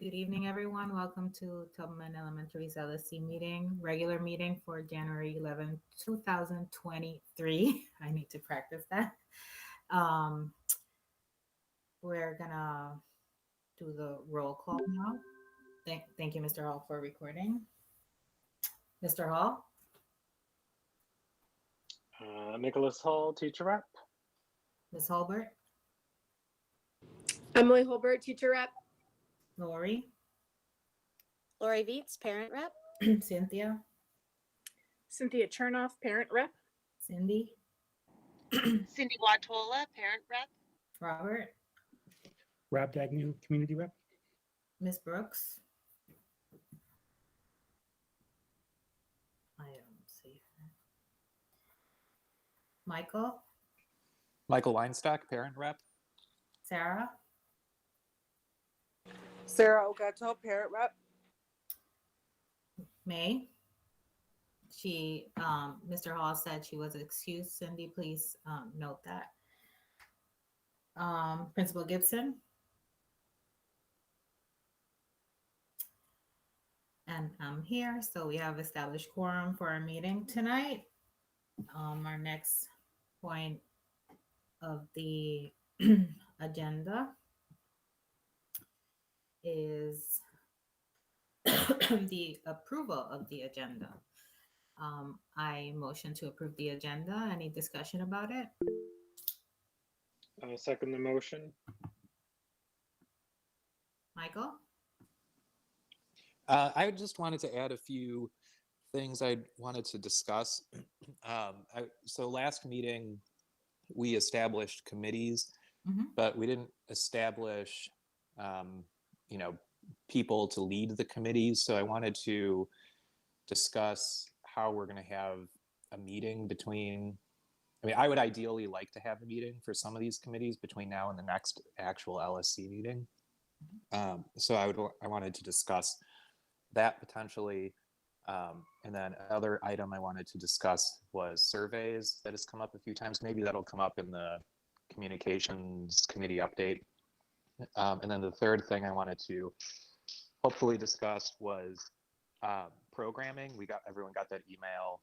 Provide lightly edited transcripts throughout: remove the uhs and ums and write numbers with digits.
Good evening, everyone. Welcome to Tubman Elementary's LSC meeting, regular meeting for January 11, 2023. I need to practice that. We're gonna do the roll call now. Thank you, Mr. Hall, for recording. Mr. Hall? Nicholas Hall, teacher rep. Ms. Holbert? Emily Holbert, teacher rep. Lori? Lori Viets, parent rep. Cynthia? Cynthia Chernoff, parent rep. Cindy? Cindy Watola, parent rep. Robert? Rob Dagnew, community rep. Ms. Brooks? I don't see her. Michael? Michael Weinstock, parent rep. Sarah? Sarah Ogato, parent rep. May? Mr. Hall said she was excused. Cindy, please note that. Principal Gibson? And I'm here, so we have established quorum for our meeting tonight. Our next point of the agenda is the approval of the agenda. I motion to approve the agenda. Any discussion about it? I'll second the motion. Michael? I just wanted to add a few things I wanted to discuss. So last meeting, we established committees, but we didn't establish, people to lead the committees. So I wanted to discuss how we're going to have a meeting I would ideally like to have a meeting for some of these committees between now and the next actual LSC meeting. So I wanted to discuss that potentially. And then another item I wanted to discuss was surveys that has come up a few times. Maybe that'll come up in the communications committee update. And then the third thing I wanted to hopefully discuss was programming. Everyone got that email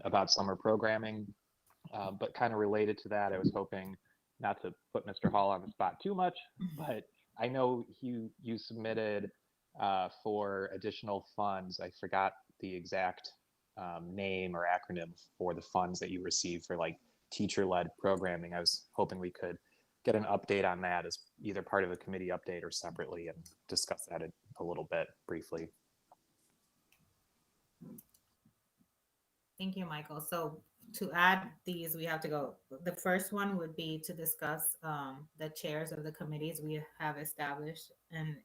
about summer programming, but kind of related to that, I was hoping not to put Mr. Hall on the spot too much, but I know you submitted for additional funds. I forgot the exact name or acronym for the funds that you received for like teacher-led programming. I was hoping we could get an update on that as either part of a committee update or separately and discuss that a little bit briefly. Thank you, Michael. So to add these, we have to go. The first one would be to discuss the chairs of the committees we have established in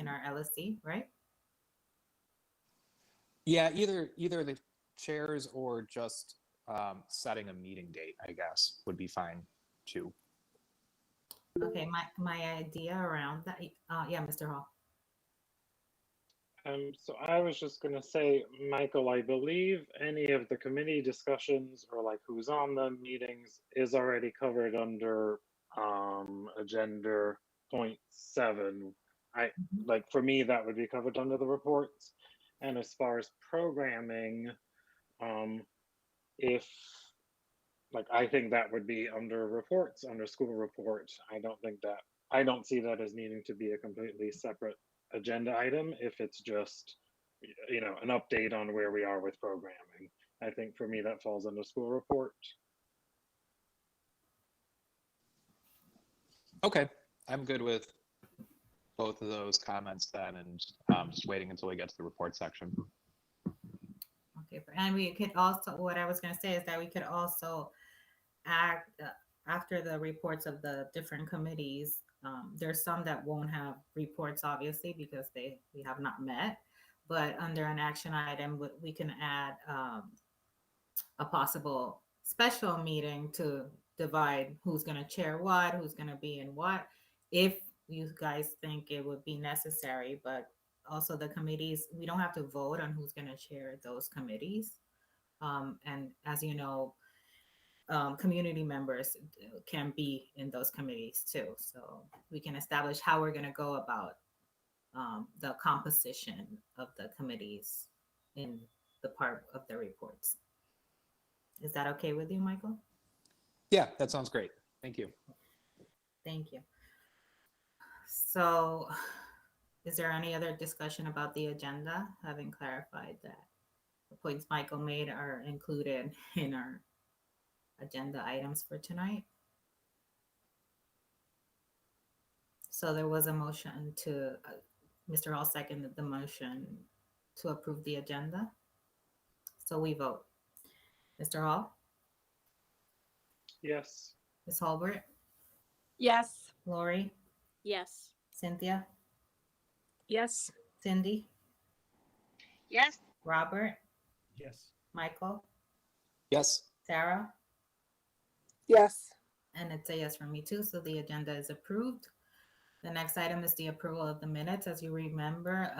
our LSC, right? Yeah, either the chairs or just setting a meeting date, I guess, would be fine too. Okay, my idea around that, yeah, Mr. Hall. So I was just going to say, Michael, I believe any of the committee discussions or like who's on the meetings is already covered under agenda point 7. Like for me, that would be covered under the reports. And as far as programming, I think that would be under reports, under school report. I don't see that as needing to be a completely separate agenda item if it's just, an update on where we are with programming. I think for me that falls under school report. Okay, I'm good with both of those comments then, and just waiting until we get to the report section. Okay, and we could also, what I was going to say is that we could also act after the reports of the different committees. There's some that won't have reports, obviously, because we have not met. But under an action item, we can add a possible special meeting to divide who's going to chair what, who's going to be in what, if you guys think it would be necessary. But also the committees, we don't have to vote on who's going to chair those committees. And as you know, community members can be in those committees too. So we can establish how we're going to go about the composition of the committees in the part of the reports. Is that okay with you, Michael? Yeah, that sounds great. Thank you. Thank you. So, is there any other discussion about the agenda? Having clarified that the points Michael made are included in our agenda items for tonight. So there was a motion to, Mr. Hall seconded the motion to approve the agenda. So we vote. Mr. Hall, Yes. Ms. Hulbert, Yes. Lori, Yes. Cynthia, Yes. Cindy, Yes. Robert, Yes. Michael, Yes. Sarah, Yes. and it's a yes for me too. So the agenda is approved. The next item is the approval of the minutes. As you remember,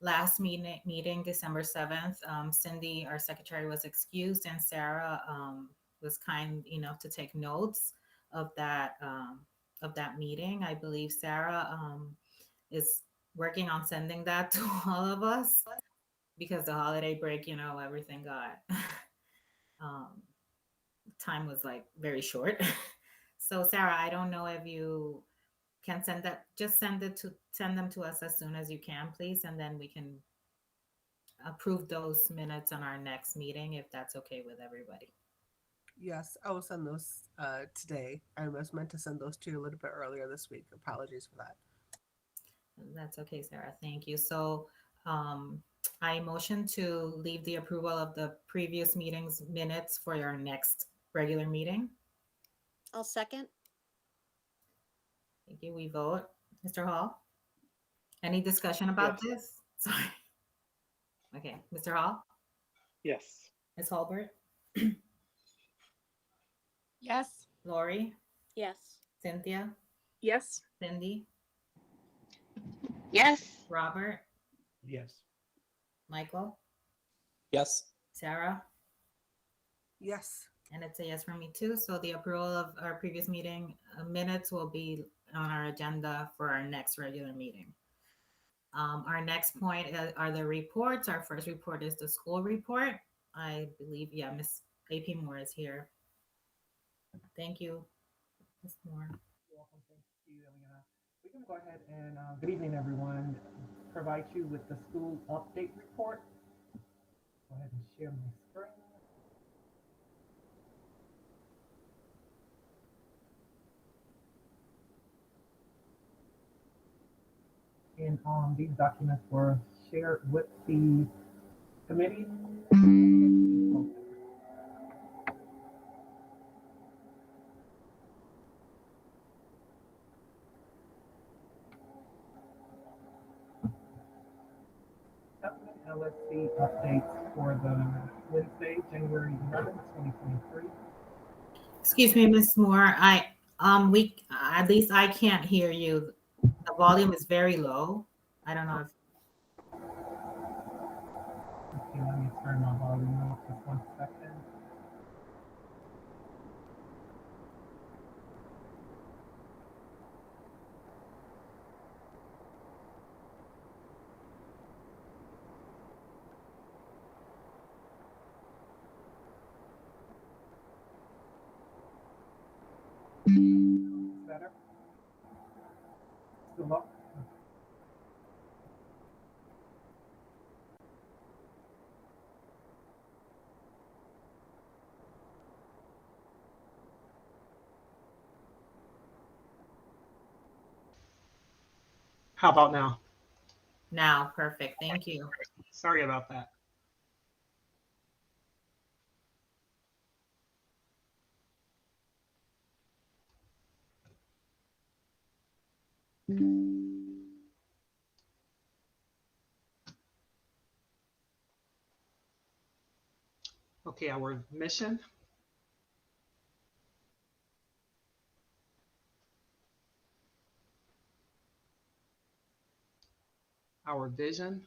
last meeting, December 7th, Cindy, our secretary, was excused, and Sarah was kind enough to take notes of that meeting. I believe Sarah is working on sending that to all of us because the holiday break, everything got time was like very short. So Sarah, I don't know if you can send that, just send them to us as soon as you can, please, and then we can approve those minutes on our next meeting if that's okay with everybody. Yes, I will send those today. I was meant to send those to you a little bit earlier this week. Apologies for that. That's okay, Sarah. Thank you. So I motion to leave the approval of the previous meeting's minutes for our next regular meeting. I'll second. Thank you. We vote. Mr. Hall? Any discussion about Yes. this? Sorry. Okay. Mr. Hall? Yes. Ms. Hulbert? Yes. Lori? Yes. Cynthia? Yes. Cindy? Yes. Robert? Yes. Michael? Yes. Sarah? Yes. And it's a yes for me too. So the approval of our previous meeting minutes will be on our agenda for our next regular meeting. Our next point are the reports. Our first report is the school report. I believe, yeah, Miss AP Moore is here. Thank you, Miss Moore. You're welcome. Thank you, Eliana. We can go ahead and, good evening, everyone. Provide you with the school update report. Go ahead and share my screen. And these documents were shared with the committee. Tubman LSC updates for the Wednesday, January 11th, 2023. Excuse me, Miss Moore. We at least I can't hear you. The volume is very low. I don't know if Okay, let me turn my volume up just 1 second. Better? Still up? How about now? now. Perfect. Thank you. Sorry about that. Okay, our mission, our vision,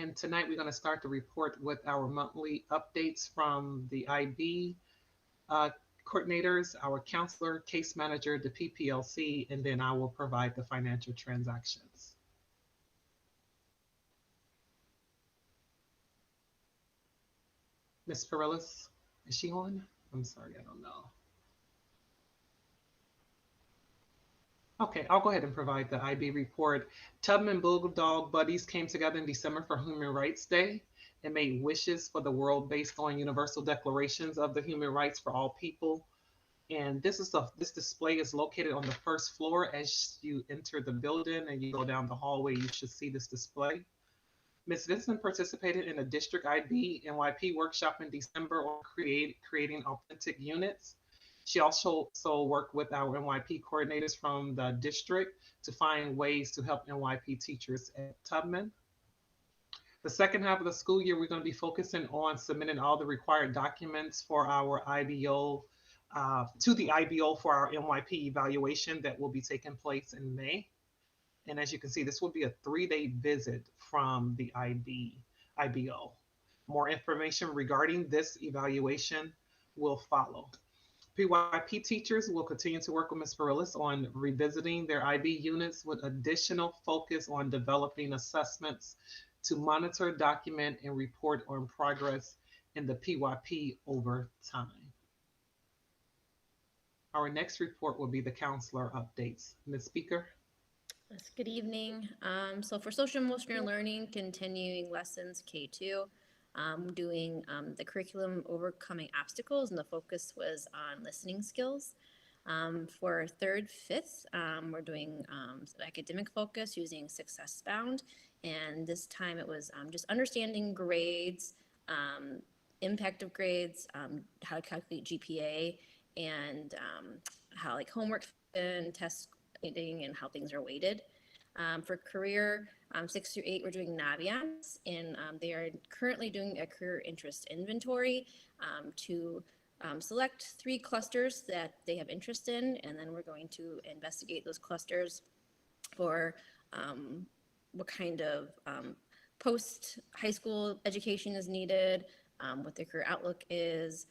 And tonight we're going to start the report with our monthly updates from the IB uh, coordinators, our counselor, case manager, the PPLC, and then I will provide the financial transactions. Ms. Perillis, is she on? I'm sorry, I don't know. Okay, I'll go ahead and provide the IB report. Tubman Bulldog Buddies came together in December for Human Rights Day and made wishes for the world based on universal declarations of the human rights for all people. And this display is located on the first floor. As you enter the building and you go down the hallway, you should see this display. Ms. Vincent participated in a District IB NYP workshop in December on creating authentic units. She also worked with our NYP coordinators from the district to find ways to help NYP teachers at Tubman. The second half of the school year, we're going to be focusing on submitting all the required documents for our IBO, to the IBO for our NYP evaluation that will be taking place in May. And as you can see, this will be a 3-day visit from the IBO. More information regarding this evaluation will follow. PYP teachers will continue to work with Ms. Perillis on revisiting their IB units with additional focus on developing assessments to monitor, document, and report on progress in the PYP over time. Our next report will be the counselor updates. Ms. Speaker. Yes, good evening. So for social emotional learning, continuing lessons K2, doing the curriculum overcoming obstacles, and the focus was on listening skills. For third, fifth, we're doing academic focus using Success Bound, and this time it was just understanding grades, impact of grades, how to calculate GPA, and how like homework and test and how things are weighted. For career 6 through 8, we're doing Naviance, and they are currently doing a career interest inventory to select 3 clusters that they have interest in, and then we're going to investigate those clusters for what kind of post high school education is needed, what their career outlook is,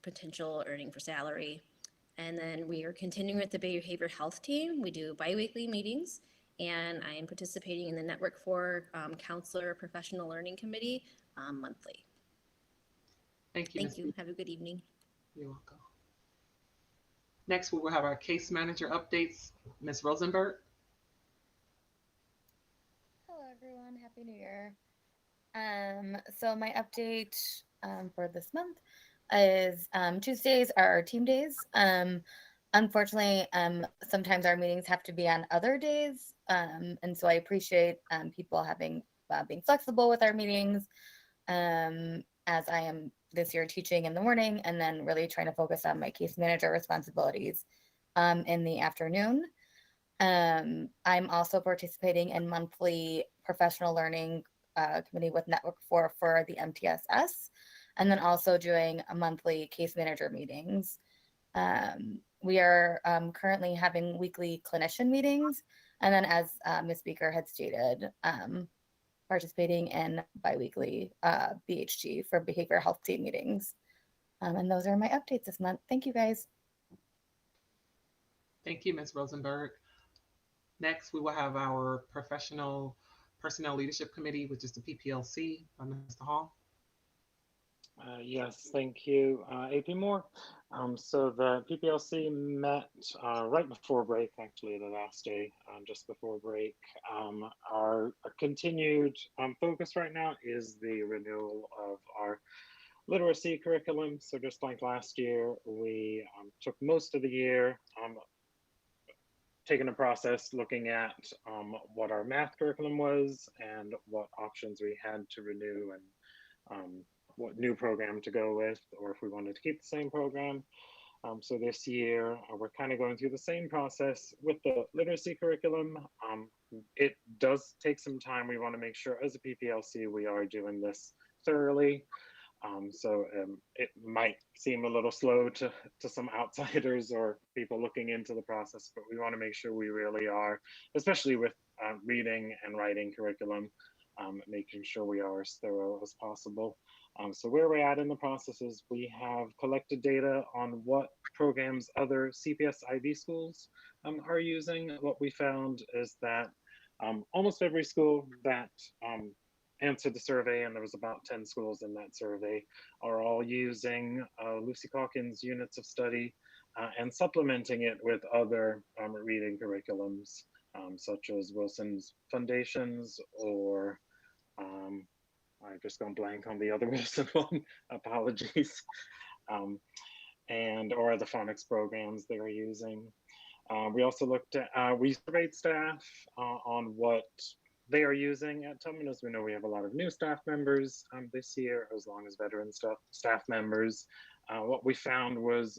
potential earning for salary. And then we are continuing with the behavioral health team. We do biweekly meetings, and I am participating in the Network for Counselor Professional Learning Committee monthly. Thank you. Thank you. Have a good evening. You're welcome. Next, we will have our case manager updates. Ms. Rosenberg. Hello, everyone. Happy New Year. So my update for this month is Tuesdays are our team days. Unfortunately, sometimes our meetings have to be on other days, and so I appreciate people having being flexible with our meetings, as I am this year teaching in the morning and then really trying to focus on my case manager responsibilities in the afternoon. I'm also participating in monthly professional learning committee with Network for the MTSS, and then also doing a monthly case manager meetings. We are currently having weekly clinician meetings, and then as Ms. Speaker had stated, participating in biweekly BHG for behavioral health team meetings. And those are my updates this month. Thank you, guys. Thank you, Ms. Rosenberg. Next, we will have our Professional Personnel Leadership Committee, which is the PPLC, by Mr. Hall. Yes, thank you, AP Moore. So the PPLC met right before break, actually the last day, just before break. Our continued focus right now is the renewal of our literacy curriculum. So just like last year, we took most of the year taking a process looking at what our math curriculum was and what options we had to renew and what new program to go with, or if we wanted to keep the same program. So this year, we're kind of going through the same process with the literacy curriculum. It does take some time. We want to make sure as a PPLC, we are doing this thoroughly. It might seem a little slow to some outsiders or people looking into the process, but we want to make sure we really are, especially with reading and writing curriculum, making sure we are as thorough as possible. So where we're at in the process is we have collected data on what programs other CPS IB schools are using. What we found is that almost every school that answered the survey, and there was about 10 schools in that survey, are all using Lucy Calkins units of study and supplementing it with other reading curriculums, such as Wilson's Foundations or I just gone blank on the other Wilson one. Apologies. And or the phonics programs they are using. We also looked at, we surveyed staff on what they are using at Tubman. As we know, we have a lot of new staff members this year, as long as veteran staff members. What we found was,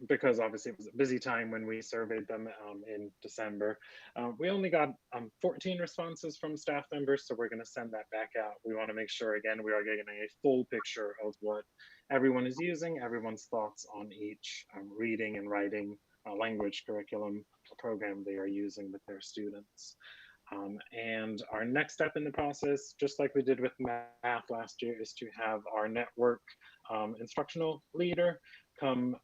because obviously it was a busy time when we surveyed them in December, we only got 14 responses from staff members, so we're going to send that back out. We want to make sure, again, we are getting a full picture of what everyone is using, everyone's thoughts on each reading and writing language curriculum program they are using with their students. And our next step in the process, just like we did with math last year, is to have our network instructional leader come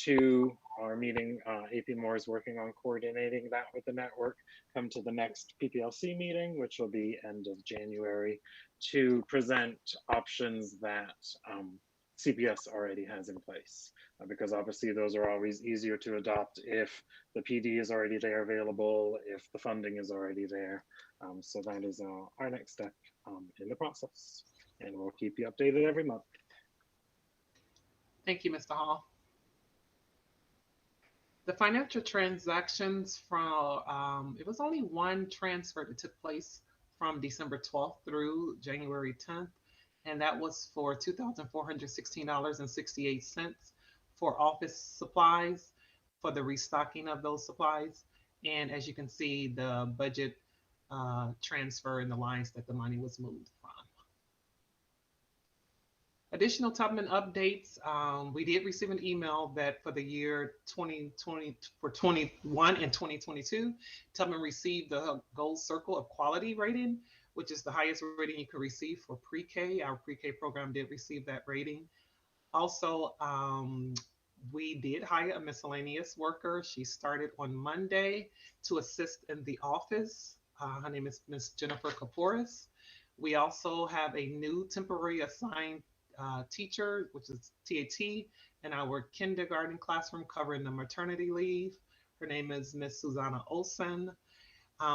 to our meeting. AP Moore is working on coordinating that with the network, come to the next PPLC meeting, which will be end of January, to present options that CPS already has in place. Because obviously those are always easier to adopt if the PD is already there available, if the funding is already there. So that is our next step in the process. And we'll keep you updated every month. Thank you, Mr. Hall. The financial transactions from, it was only one transfer that took place from December 12th through January 10th, and that was for $2,416.68 for office supplies, for the restocking of those supplies. And as you can see, the budget transfer and the lines that the money was moved from. Additional Tubman updates. We did receive an email that for the year 2020, for 21 and 2022, Tubman received the Gold Circle of Quality rating, which is the highest rating you could receive for pre-K. Our pre-K program did receive that rating. Also, we did hire a miscellaneous worker. She started on Monday to assist in the office. Her name is Miss Jennifer Kaporis. We also have a new temporary assigned teacher, which is TAT, in our kindergarten classroom covering the maternity leave. Her name is Miss Susanna Olsen.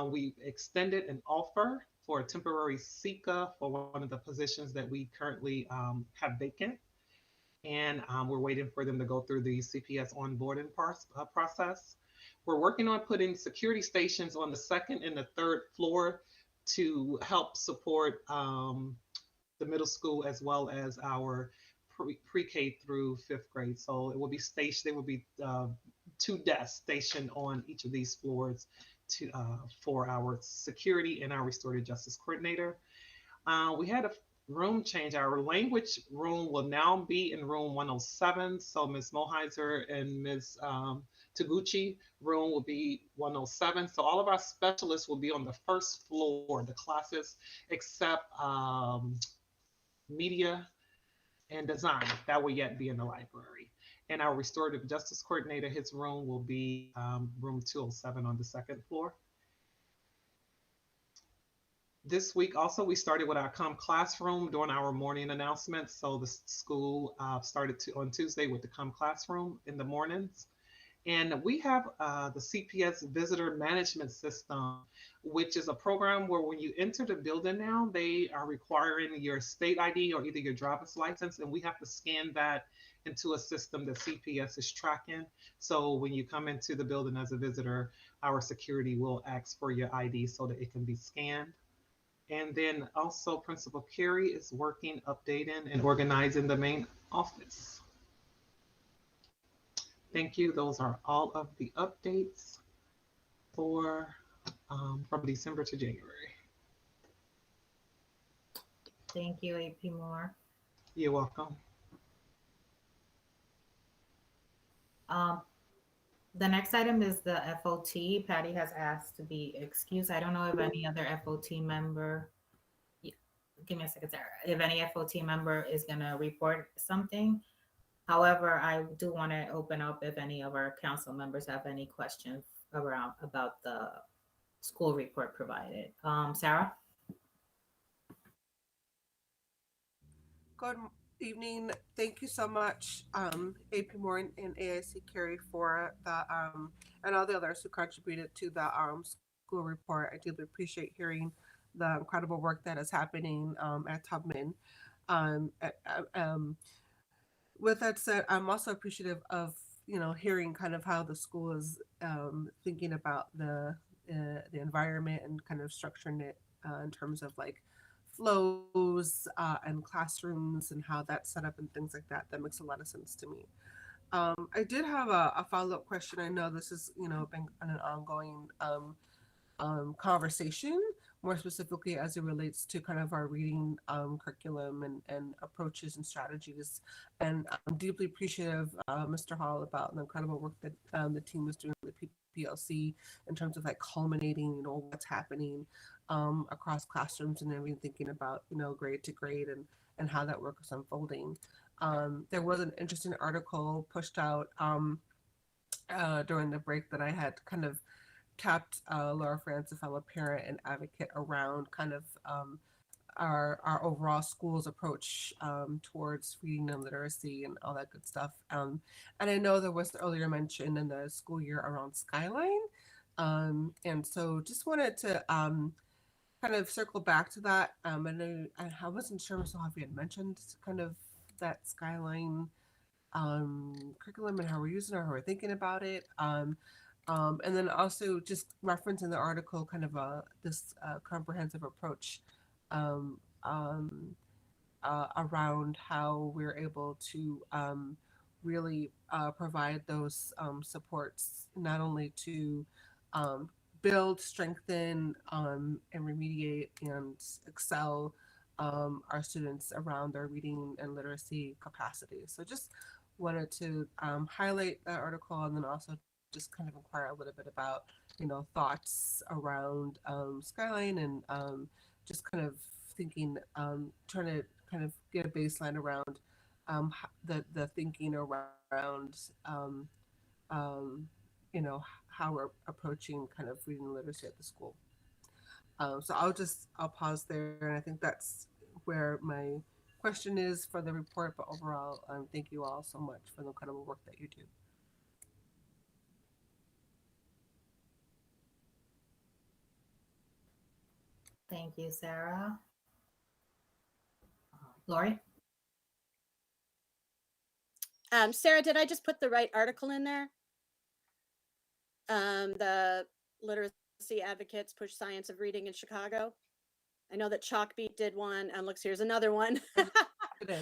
We extended an offer for a temporary SICA for one of the positions that we currently have vacant. And we're waiting for them to go through the CPS onboarding process. We're working on putting security stations on the second and the third floor to help support the middle school as well as our pre-K through fifth grade. So it will be stationed, there will be 2 desks stationed on each of these floors to for our security and our restorative justice coordinator. We had a room change. Our language room will now be in room 107. So Ms. Moheiser and Ms. Taguchi room will be 107. So all of our specialists will be on the first floor, the classes, except media and design. That will yet be in the library. And our restorative justice coordinator, his room will be room 207 on the second floor. This week also, we started with our Classroom during our morning announcements. So the school started on Tuesday with the Classroom in the mornings. And we have the CPS Visitor Management System, which is a program where when you enter the building now, they are requiring your state ID or either your driver's license, and we have to scan that into a system that CPS is tracking. So when you come into the building as a visitor, our security will ask for your ID so that it can be scanned. And then also Principal Carey is working, updating, and organizing the main office. Thank you. Those are all of the updates for from December to January. Thank you, AP Moore. You're welcome. The next item is the FOT. Patty has asked to be excused. I don't know if any other FOT member give me a second, Sarah, if any FOT member is gonna report something. However, I do want to open up if any of our council members have any questions around about the school report provided. Sarah? Good evening. Thank you so much, AP Moore and AIC Carrie for the and all the others who contributed to the school report. I deeply appreciate hearing the incredible work that is happening at Tubman. Um, uh, uh, um, with that said, I'm also appreciative of hearing kind of how the school is thinking about the environment and kind of structuring it in terms of like flows and classrooms and how that's set up and things like that. That makes a lot of sense to me. I did have a follow up question. I know this is been an ongoing conversation, more specifically as it relates to kind of our reading curriculum and approaches and strategies. And I'm deeply appreciative, Mr. Hall, about the incredible work that the team is doing with PLC in terms of like culminating, what's happening across classrooms and everything, thinking about, grade to grade and how that work is unfolding. There was an interesting article pushed out during the break that I had kind of tapped Laura France, a fellow parent and advocate, around kind of our overall school's approach towards reading and literacy and all that good stuff. And I know there was earlier mention in the school year around Skyline. And so just wanted to kind of circle back to that. And I wasn't sure so if you had mentioned kind of that Skyline curriculum and how we're using it, how we're thinking about it. And then also just referencing the article, kind of this comprehensive approach around how we're able to really provide those supports, not only to build, strengthen, and remediate and excel our students around their reading and literacy capacity. So just wanted to highlight that article and then also just kind of inquire a little bit about, thoughts around Skyline and just kind of thinking, trying to kind of get a baseline around the thinking around, how we're approaching kind of reading literacy at the school. So I'll pause there, and I think that's where my question is for the report. But overall, thank you all so much for the incredible work that you do. Thank you, Sarah. Lori? Sarah, did I just put the right article in there? The literacy advocates push science of reading in Chicago. I know that Chalkbeat did one, and looks, here's another one.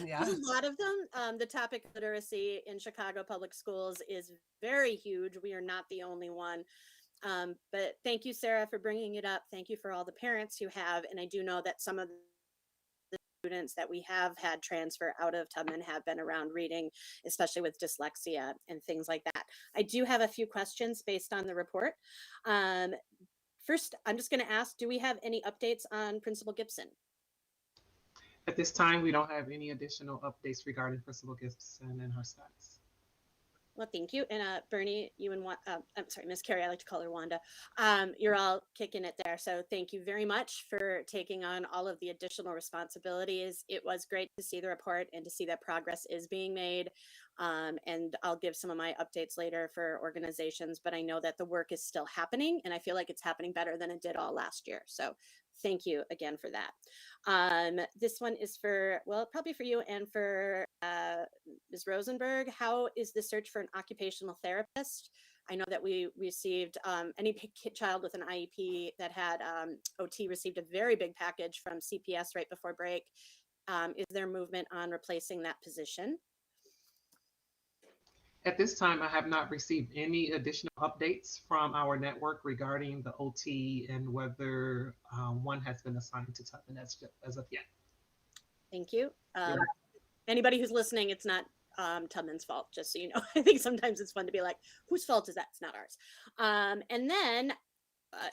Yeah. There's a lot of them. The topic of literacy in Chicago public schools is very huge. We are not the only one. But thank you, Sarah, for bringing it up. Thank you for all the parents who have, and I do know that some of the students that we have had transfer out of Tubman have been around reading, especially with dyslexia and things like that. I do have a few questions based on the report. First, I'm just going to ask, do we have any updates on Principal Gibson? At this time, we don't have any additional updates regarding Principal Gibson and her status. Well, thank you. And Bernie, you and I'm sorry, Miss Carrie, I like to call her Wanda. You're all kicking it there. So thank you very much for taking on all of the additional responsibilities. It was great to see the report and to see that progress is being made. And I'll give some of my updates later for organizations, but I know that the work is still happening and I feel like it's happening better than it did all last year. So thank you again for that. This one is for, well, probably for you and for Ms. Rosenberg. How is the search for an occupational therapist? I know that we received any child with an IEP that had OT received a very big package from CPS right before break. Is there movement on replacing that position? At this time, I have not received any additional updates from our network regarding the OT and whether one has been assigned to Tubman as of yet. Thank you. Anybody who's listening, it's not Tubman's fault, just so you know. I think sometimes it's fun to be like, whose fault is that? It's not ours. And then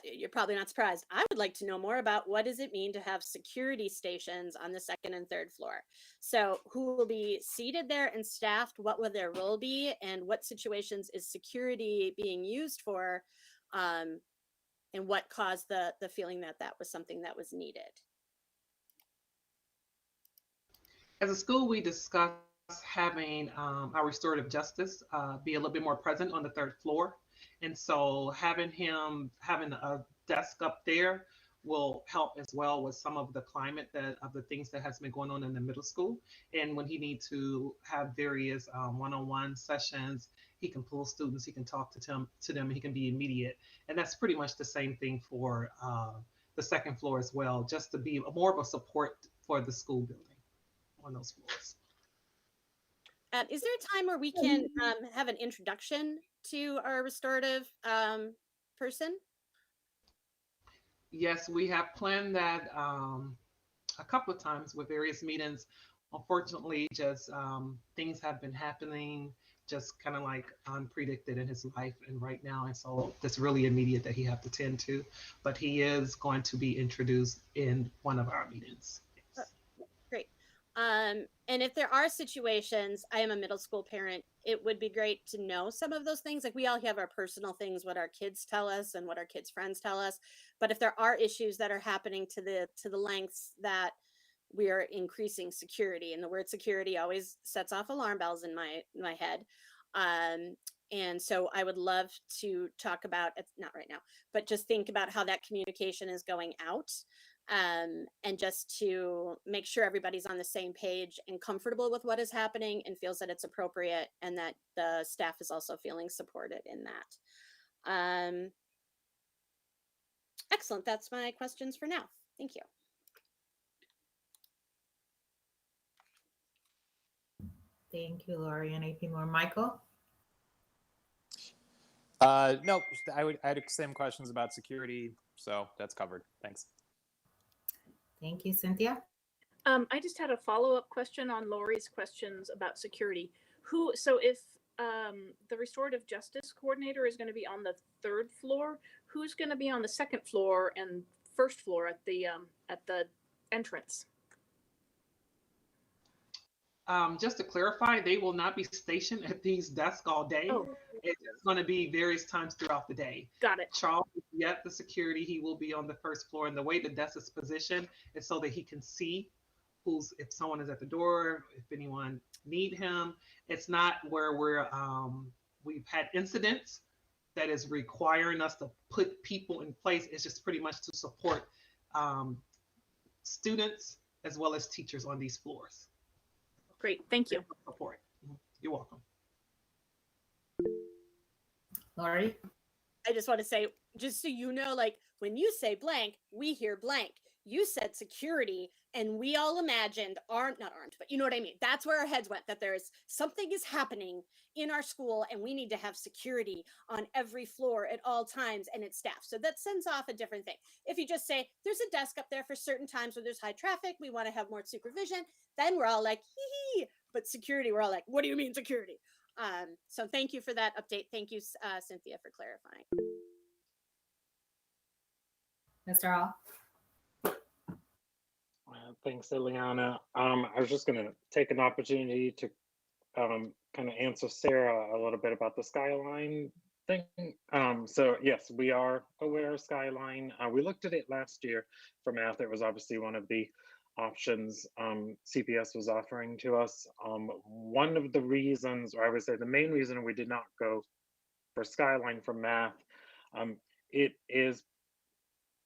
you're probably not surprised. I would like to know more about what does it mean to have security stations on the second and third floor. So who will be seated there and staffed? What will their role be? And what situations is security being used for? And what caused the feeling that that was something that was needed? As a school, we discussed having our restorative justice be a little bit more present on the third floor. And so having a desk up there will help as well with some of the climate of the things that has been going on in the middle school. And when he needs to have various one-on-one sessions, he can pull students, he can talk to them, he can be immediate. And that's pretty much the same thing for the second floor as well, just to be more of a support for the school building on those floors. Is there a time where we can have an introduction to our restorative person? Yes, we have planned that a couple of times with various meetings. Unfortunately, just things have been happening just kind of like unpredicted in his life and right now. And so that's really immediate that he have to tend to. But he is going to be introduced in one of our meetings. Yes. Great. And if there are situations, I am a middle school parent, it would be great to know some of those things. Like we all have our personal things, what our kids tell us and what our kids' friends tell us. But if there are issues that are happening to the lengths that we are increasing security, and the word security always sets off alarm bells in my head. And so I would love to talk about, it's not right now, but just think about how that communication is going out. And just to make sure everybody's on the same page and comfortable with what is happening and feels that it's appropriate and that the staff is also feeling supported in that. Excellent. That's my questions for now. Thank you. Thank you, Lori. And anything more, Michael? No, I had the same questions about security, so that's covered. Thanks. Thank you, Cynthia. I just had a follow-up question on Lori's questions about security. So if the restorative justice coordinator is going to be on the third floor, who's going to be on the second floor and first floor at the entrance? Just to clarify, they will not be stationed at these desks all day. Oh. It's going to be various times throughout the day. Got it. Charles will be at the security. He will be on the first floor. And the way the desk is positioned is so that he can see if someone is at the door, if anyone need him. It's not where we've had incidents that is requiring us to put people in place. It's just pretty much to support students as well as teachers on these floors. Great, thank you. Support. You're welcome. Lori? I just want to say, just so you know, like when you say blank, we hear blank. You said security, and we all imagined not armed, but you know what I mean? That's where our heads went, that there's something is happening in our school, and we need to have security on every floor at all times, and it's staff. So that sends off a different thing. If you just say, there's a desk up there for certain times where there's high traffic, we want to have more supervision, then we're all like, hee hee. But security, we're all like, what do you mean security? So thank you for that update. Thank you, Cynthia, for clarifying. Mr. Hall? Thanks, Ileana. I was just going to take an opportunity to kind of answer Sarah a little bit about the Skyline thing. So yes, we are aware of Skyline. We looked at it last year for math. It was obviously one of the options CPS was offering to us. One of the reasons, or I would say the main reason we did not go for Skyline for math, it is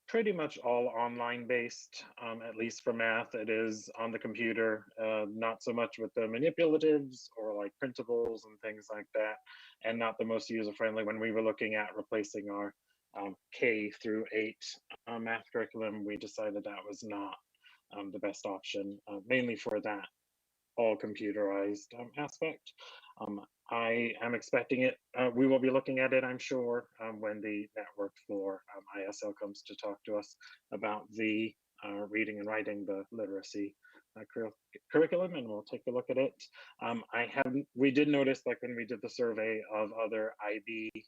pretty much all online based, at least for math. It is on the computer, not so much with the manipulatives or like printables and things like that, and not the most user friendly. When we were looking at replacing our K through 8 math curriculum, we decided that was not the best option, mainly for that all computerized aspect. I am expecting it. We will be looking at it, I'm sure, when the network for ISL comes to talk to us about the reading and writing, the literacy curriculum, and we'll take a look at it. We did notice, like when we did the survey of other IB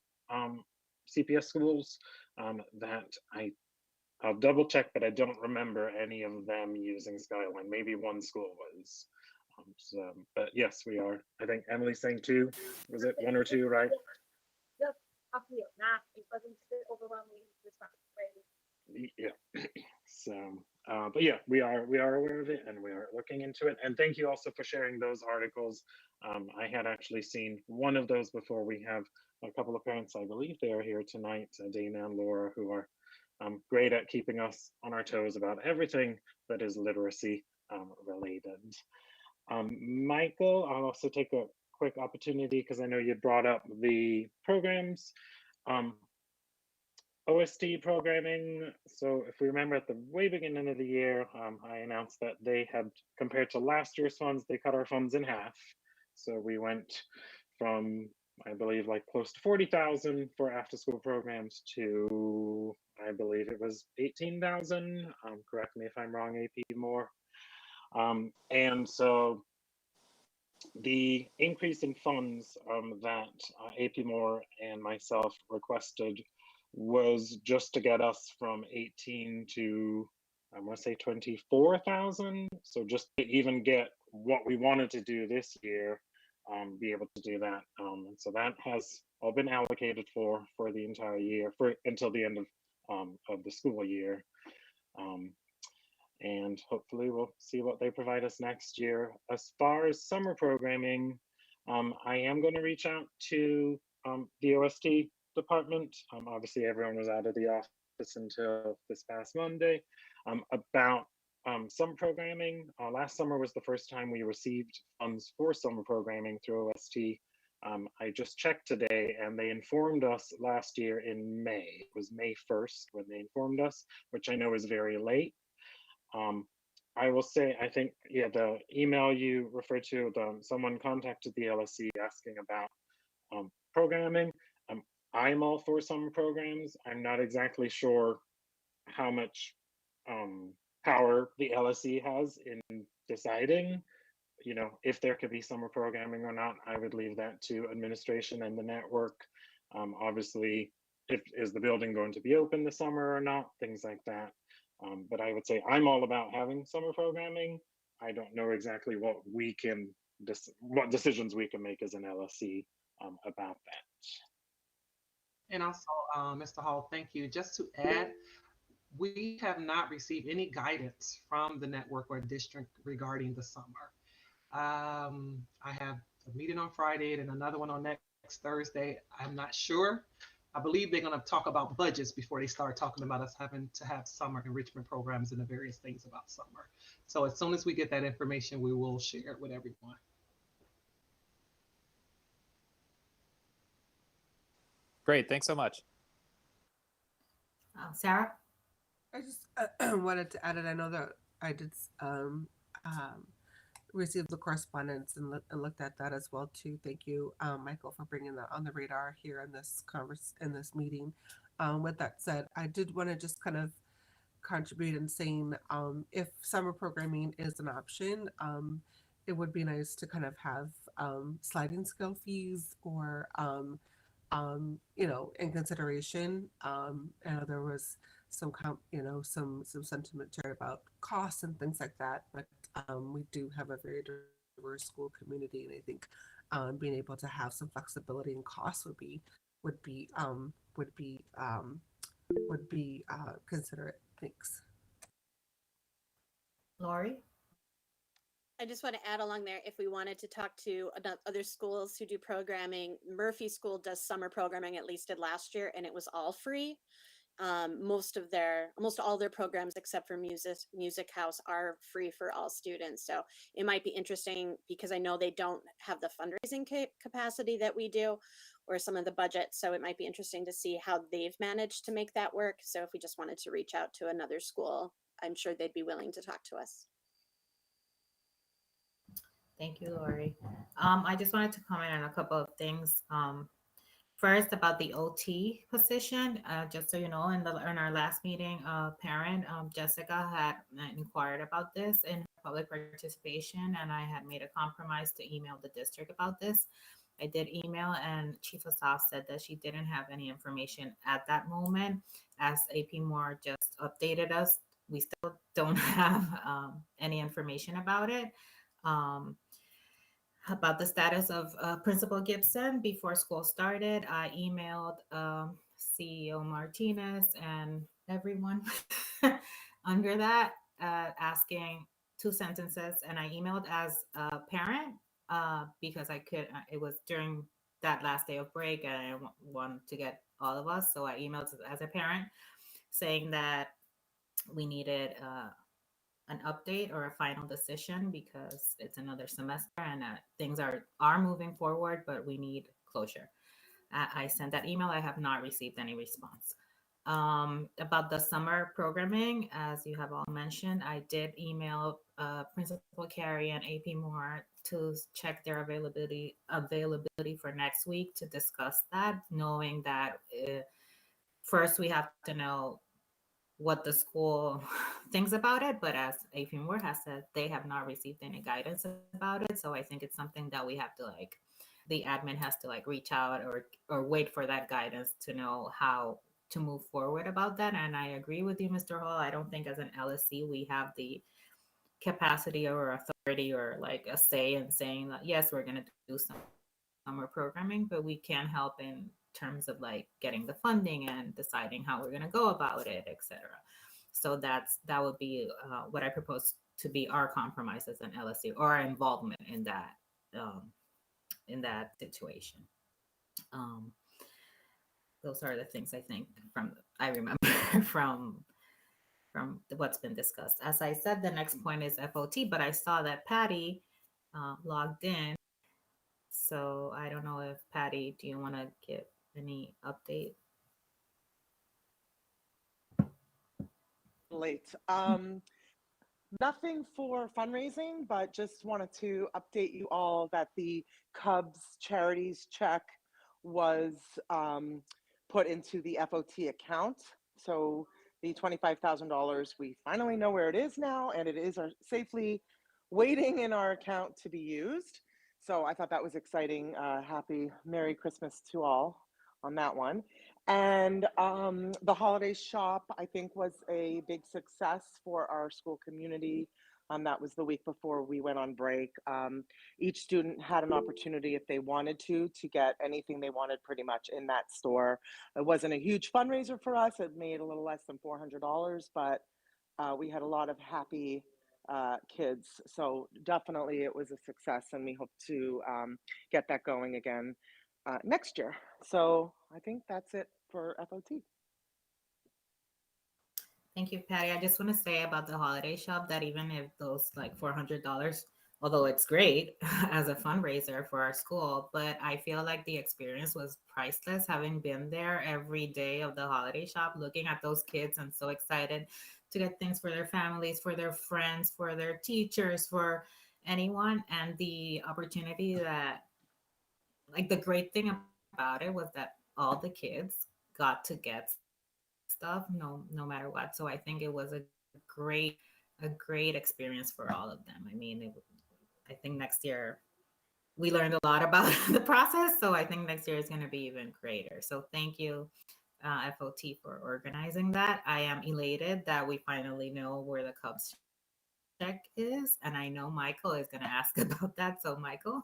CPS schools that I'll double check, but I don't remember any of them using Skyline. Maybe one school was. But yes, we are. I think Emily's saying 2. Was it 1 or 2, right? Just up here, not it wasn't overwhelmingly responsible. Yeah. So, but yeah, we are aware of it and we are looking into it. And thank you also for sharing those articles. I had actually seen one of those before. We have a couple of parents, I believe they are here tonight, Dana and Laura, who are great at keeping us on our toes about everything that is literacy related. Michael, I'll also take a quick opportunity because I know you brought up the programs. OST programming. So if we remember at the way beginning of the year, I announced that they had, compared to last year's funds, they cut our funds in half. So we went from, I believe, like close to 40,000 for after school programs to, I believe it was 18,000. Correct me if I'm wrong, AP Moore. And so the increase in funds that AP Moore and myself requested was just to get us from 18 to, I want to say 24,000. So just to even get what we wanted to do this year, be able to do that. And so that has all been allocated for the entire year, for until the end of the school year. And hopefully we'll see what they provide us next year. As far as summer programming, I am going to reach out to the OST department. Obviously, everyone was out of the office until this past Monday. About summer programming. Last summer was the first time we received funds for summer programming through OST. I just checked today and they informed us last year in May. It was May 1st when they informed us, which I know is very late. I will say, I think, yeah, the email you referred to, someone contacted the LSC asking about programming. I'm all for summer programs. I'm not exactly sure how much power the LSC has in deciding, you know, if there could be summer programming or not. I would leave that to administration and the network. Obviously, is the building going to be open this summer or not, things like that. But I would say I'm all about having summer programming. I don't know exactly what we can, what decisions we can make as an LSC about that. And also, Mr. Hall, thank you. Just to add, we have not received any guidance from the network or district regarding the summer. I have a meeting on Friday and another one on next Thursday. I'm not sure. I believe they're going to talk about budgets before they start talking about us having to have summer enrichment programs and the various things about summer. So as soon as we get that information, we will share it with everyone. Great, thanks so much. Sarah? I just wanted to add it. I know that I did received the correspondence and looked at that as well too. Thank you, Michael, for bringing that on the radar here in this meeting. With that said, I did want to just kind of contribute in saying if summer programming is an option, it would be nice to kind of have sliding scale fees or you know, in consideration. I know there was some some sentiment shared about costs and things like that, but we do have a very diverse school community, and I think being able to have some flexibility in costs would be considerate. Thanks. Lori? I just want to add along there, if we wanted to talk to other schools who do programming, Murphy School does summer programming, at least did last year, and it was all free. Almost all their programs except for Music House are free for all students. So it might be interesting because I know they don't have the fundraising capacity that we do or some of the budget. So it might be interesting to see how they've managed to make that work. So if we just wanted to reach out to another school, I'm sure they'd be willing to talk to us. Thank you, Lori. I just wanted to comment on a couple of things. First, about the OT position, just so you know, in our last meeting, parent Jessica had inquired about this in public participation, and I had made a compromise to email the district about this. I did email, and Chief Asaf said that she didn't have any information at that moment. As AP Moore just updated us, we still don't have any information about it. About the status of Principal Gibson before school started, I emailed CEO Martinez and everyone under that, asking two sentences, and I emailed as a parent because I could. It was during that last day of break, and I wanted to get all of us, so I emailed as a parent saying that we needed an update or a final decision because it's another semester and things are moving forward, but we need closure. I sent that email. I have not received any response. About the summer programming, as you have all mentioned, I did email Principal Carey and AP Moore to check their availability for next week to discuss that, knowing that first we have to know what the school thinks about it. But as AP Moore has said, they have not received any guidance about it. So I think it's something that we have to the admin has to reach out or wait for that guidance to know how to move forward about that. And I agree with you, Mr. Hall. I don't think as an LSC we have the capacity or authority or a say in saying that yes, we're going to do some summer programming, but we can help in terms of getting the funding and deciding how we're going to go about it, etc. So that would be what I propose to be our compromise as an LSC or our involvement in that situation. Those are the things I think I remember from what's been discussed. As I said, the next point is FOT, but I saw that Patty logged in. So I don't know if Patty, do you want to give any update? Late. Nothing for fundraising, but just wanted to update you all that the Cubs charities check was put into the FOT account. So the $25,000, we finally know where it is now, and it is safely waiting in our account to be used. So I thought that was exciting. Happy Merry Christmas to all on that one. And the holiday shop, I think, was a big success for our school community. That was the week before we went on break. Each student had an opportunity, if they wanted to get anything they wanted pretty much in that store. It wasn't a huge fundraiser for us. It made a little less than $400, but we had a lot of happy kids. So definitely it was a success, and we hope to get that going again next year. So I think that's it for FOT. Thank you, Patty. I just want to say about the holiday shop that even if those $400, although it's great as a fundraiser for our school, but I feel like the experience was priceless having been there every day of the holiday shop, looking at those kids and so excited to get things for their families, for their friends, for their teachers, for anyone. And the opportunity that, the great thing about it was that all the kids got to get stuff no matter what. So I think it was a great experience for all of them. I mean, I think next year we learned a lot about the process, so I think next year is going to be even greater. So thank you, FOT, for organizing that. I am elated that we finally know where the Cubs check is, and I know Michael is going to ask about that. So Michael.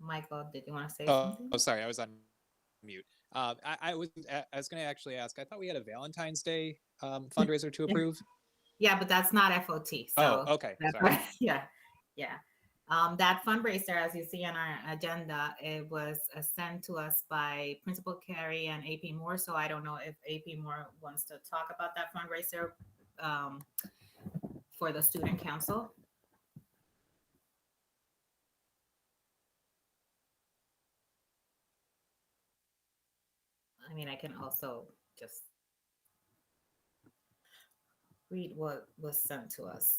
Michael, did you want to say something? Oh, sorry, I was on mute. I was going to actually ask. I thought we had a Valentine's Day fundraiser to approve. Yeah, but that's not FOT. So oh, okay. Sorry. Yeah. That fundraiser, as you see on our agenda, it was sent to us by Principal Carey and AP Moore. So I don't know if AP Moore wants to talk about that fundraiser for the student council. I mean, I can also just read what was sent to us.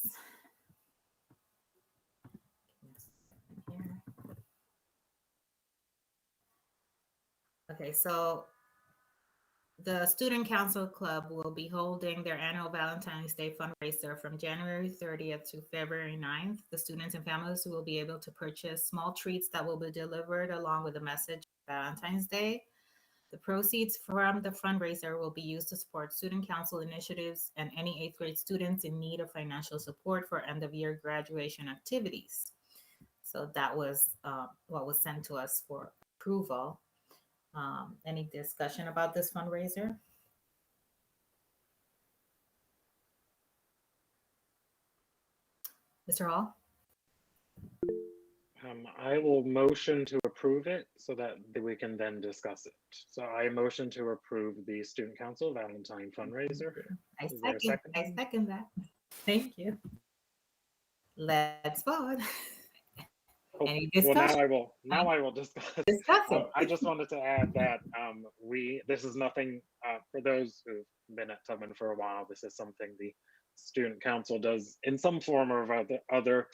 Here. Okay, so The Student Council Club will be holding their annual Valentine's Day fundraiser from January 30th to February 9th. The students and families will be able to purchase small treats that will be delivered along with a message Valentine's Day. The proceeds from the fundraiser will be used to support student council initiatives and any eighth grade students in need of financial support for end of year graduation activities. So that was what was sent to us for approval. Any discussion about this fundraiser? Mr. Hall? I will motion to approve it so that we can then discuss it. So I motion to approve the Student Council Valentine fundraiser. Is there a second? I second that. Thank you. Let's vote. Any Well, discussion? now I will discuss. Discuss it. I just wanted to add that this is nothing for those who've been at Tubman for a while. This is something the student council does in some form or other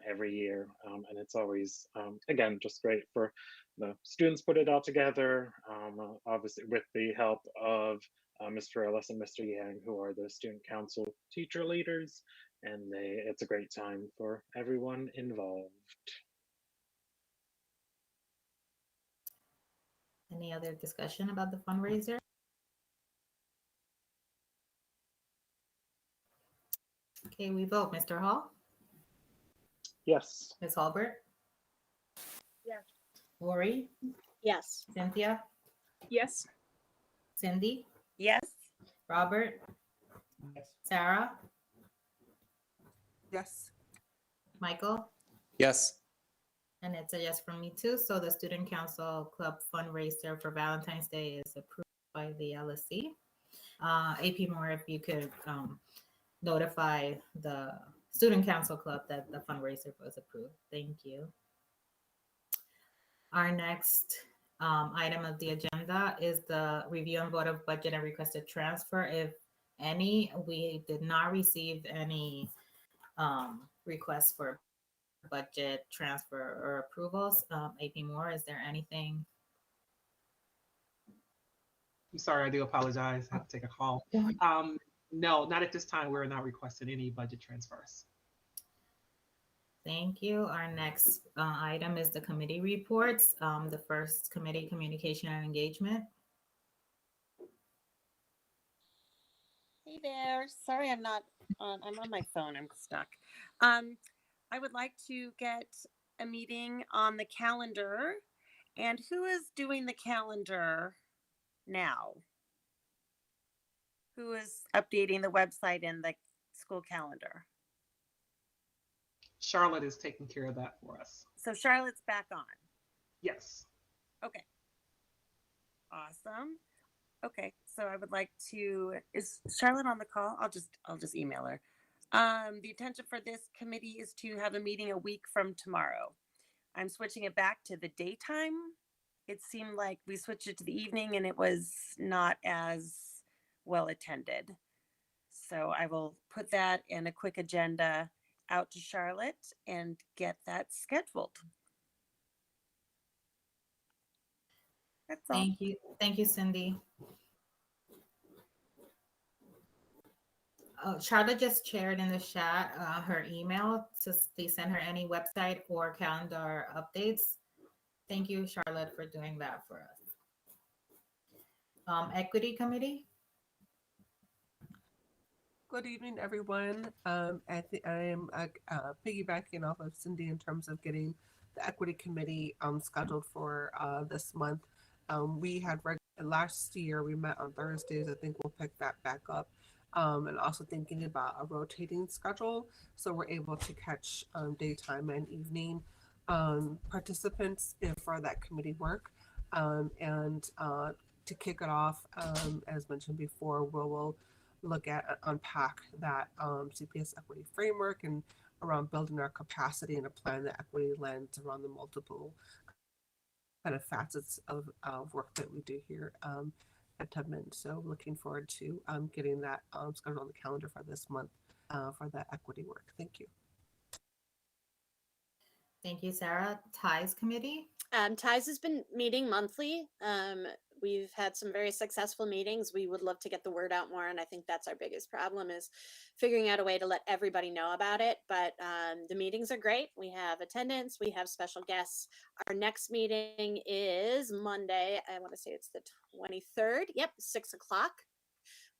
every year, and it's always again just great for the students put it all together. Obviously, with the help of Mr. Ellis and Mr. Yang, who are the student council teacher leaders, and it's a great time for everyone involved. Any other discussion about the fundraiser? Okay, we vote. Mr. Hall? Yes. Ms. Halbert? Yes. Lori? Yes. Cynthia? Yes. Cindy? Yes. Robert? Yes. Sarah? Yes. Michael? Yes. And it's a yes from me too. So the Student Council Club fundraiser for Valentine's Day is approved by the LSC. AP Moore, if you could notify the Student Council Club that the fundraiser was approved. Thank you. Our next item of the agenda is the review and vote of budget and requested transfer. If any, we did not receive any requests for budget transfer or approvals. AP Moore, is there anything? I'm sorry, I do apologize. I have to take a call. No, not at this time. We're not requesting any budget transfers. Thank you. Our next item is the committee reports. The first committee, communication and engagement. Hey there. Sorry, I'm not on. I'm on my phone. I'm stuck. I would like to get a meeting on the calendar. And who is doing the calendar now? Who is updating the website and the school calendar? Charlotte is taking care of that for us. So Charlotte's back on. Yes. Okay. Awesome. Okay, so I would like to. Is Charlotte on the call? I'll just email her. The intention for this committee is to have a meeting a week from tomorrow. I'm switching it back to the daytime. It seemed like we switched it to the evening and it was not as well attended. So I will put that in a quick agenda out to Charlotte and get that scheduled. That's all. Thank you. Thank you, Cindy. Charlotte just shared in the chat her email to please send her any website or calendar updates. Thank you, Charlotte, for doing that for us. Equity Committee. Good evening, everyone. I am piggybacking off of Cindy in terms of getting the equity committee scheduled for this month. We had last year we met on Thursdays. I think we'll pick that back up. And also thinking about a rotating schedule, so we're able to catch daytime and evening participants for that committee work. And to kick it off, as mentioned before, we'll look at unpack that CPS equity framework and around building our capacity and applying the equity lens around the multiple kind of facets of work that we do here at Tubman. So looking forward to getting that scheduled on the calendar for this month for that equity work. Thank you. Thank you, Sarah. Ties Committee. TIES has been meeting monthly we've had some very successful meetings. We would love to get the word out more, and I think that's our biggest problem is figuring out a way to let everybody know about it. But the meetings are great. We have attendance. We have special guests. Our next meeting is Monday. I want to say it's the 23rd. Yep, 6 o'clock.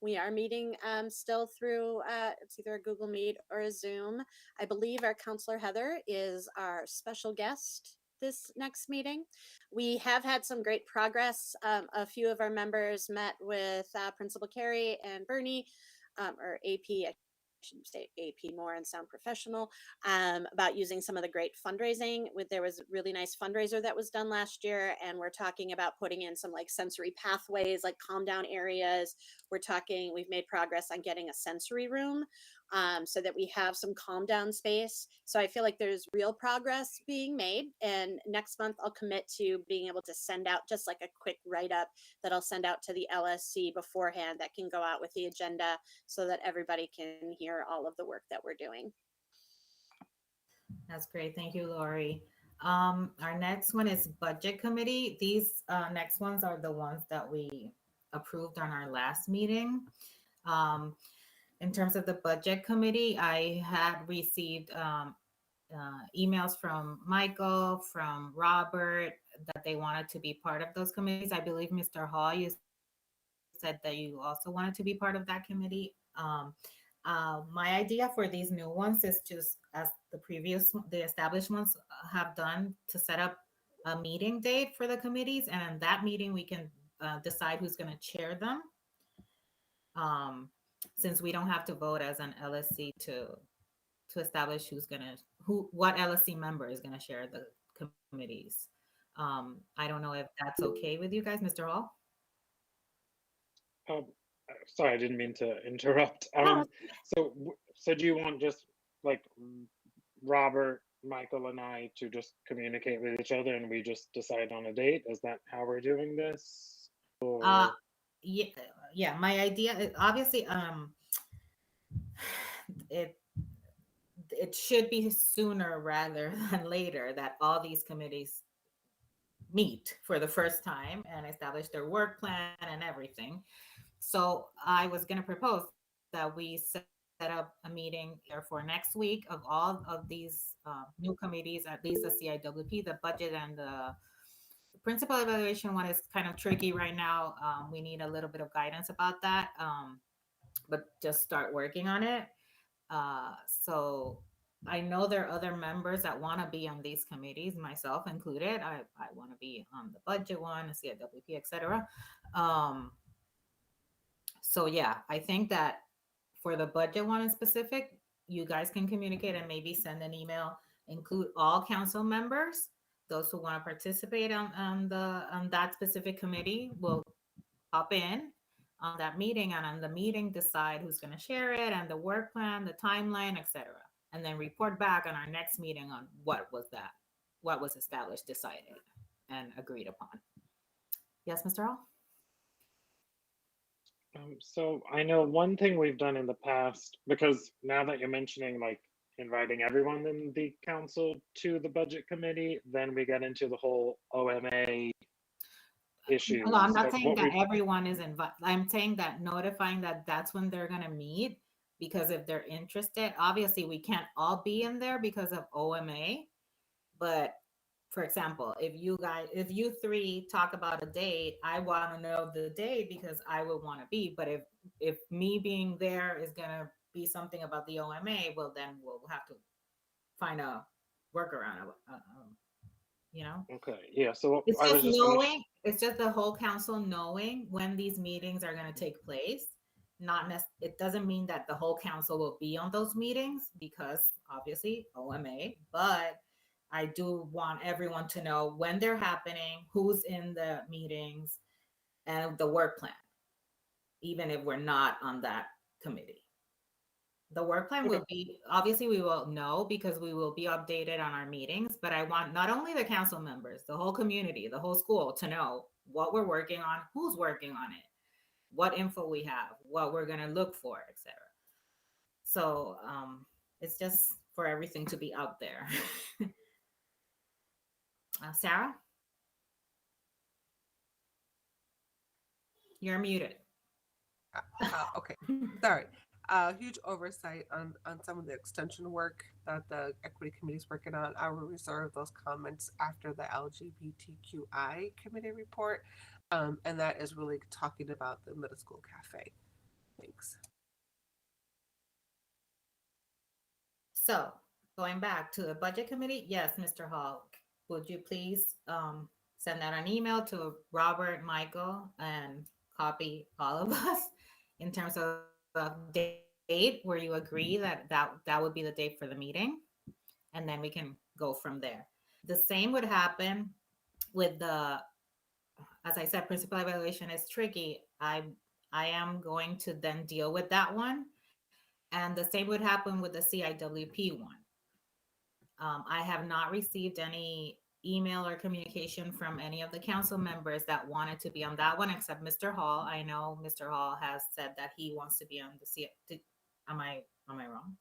We are meeting still through, it's either a Google Meet or a Zoom. I believe our counselor Heather is our special guest this next meeting. We have had some great progress. A few of our members met with Principal Carey and Bernie, or AP, I should say AP more and sound professional, about using some of the great fundraising. There was a really nice fundraiser that was done last year, and we're talking about putting in some like sensory pathways, like calm down areas. We've made progress on getting a sensory room, so that we have some calm down space. So I feel like there's real progress being made. And next month I'll commit to being able to send out just like a quick write up that I'll send out to the LSC beforehand that can go out with the agenda so that everybody can hear all of the work that we're doing. That's great. Thank you, Lori. Our next one is budget committee. These next ones are the ones that we approved on our last meeting. In terms of the budget committee, I had received emails from Michael, from Robert, that they wanted to be part of those committees. I believe Mr. Hall, you said that you also wanted to be part of that committee. My idea for these new ones is just as the established ones have done, to set up a meeting date for the committees, and in that meeting we can decide who's going to chair them. Since we don't have to vote as an LSC to establish what LSC member is going to share the committees. I don't know if that's okay with you guys, Mr. Hall. Sorry, I didn't mean to interrupt. So do you want just like Robert, Michael, and I to just communicate with each other and we just decide on a date? Is that how we're doing this? Or... Yeah. My idea, obviously, it should be sooner rather than later that all these committees meet for the first time and establish their work plan and everything. So I was going to propose that we set up a meeting here for next week of all of these new committees, at least the CIWP, the budget, and the principal evaluation one is kind of tricky right now. We need a little bit of guidance about that, but just start working on it. So I know there are other members that want to be on these committees, myself included. I want to be on the budget one, the CIWP, etc. So yeah, I think that for the budget one in specific, you guys can communicate and maybe send an email, include all council members, those who want to participate on that specific committee will hop in on that meeting, and on the meeting decide who's going to share it and the work plan, the timeline, etc. And then report back on our next meeting on what was established, decided, and agreed upon. Yes, Mr. Hall? So I know one thing we've done in the past, because now that you're mentioning like inviting everyone in the council to the budget committee, then we get into the whole OMA issues. No, I'm not saying that everyone is invited. I'm saying that notifying that that's when they're going to meet, because if they're interested, obviously we can't all be in there because of OMA. But for example, if you three talk about a date, I want to know the date because I would want to be. But if me being there is going to be something about the OMA, well, then we'll have to find a workaround. Okay, yeah. So it's just knowing. It's just the whole council knowing when these meetings are going to take place. It doesn't mean that the whole council will be on those meetings because obviously OMA, but I do want everyone to know when they're happening, who's in the meetings, and the work plan, even if we're not on that committee. The work plan will be, obviously we will know because we will be updated on our meetings, but I want not only the council members, the whole community, the whole school to know what we're working on, who's working on it, what info we have, what we're going to look for, etc. So it's just for everything to be out there. Sarah? You're muted. Okay, sorry. Huge oversight on some of the extension work that the equity committee is working on. I will reserve those comments after the LGBTQI committee report, and that is really talking about the middle school cafe. Thanks. So going back to the budget committee, yes, Mr. Hall, would you please send out an email to Robert, Michael, and copy all of us in terms of the date where you agree that would be the date for the meeting, and then we can go from there. The same would happen with the, as I said, principal evaluation is tricky. I am going to then deal with that one, and the same would happen with the CIWP one. I have not received any email or communication from any of the council members that wanted to be on that one, except Mr. Hall. I know Mr. Hall has said that he wants to be on the am I wrong?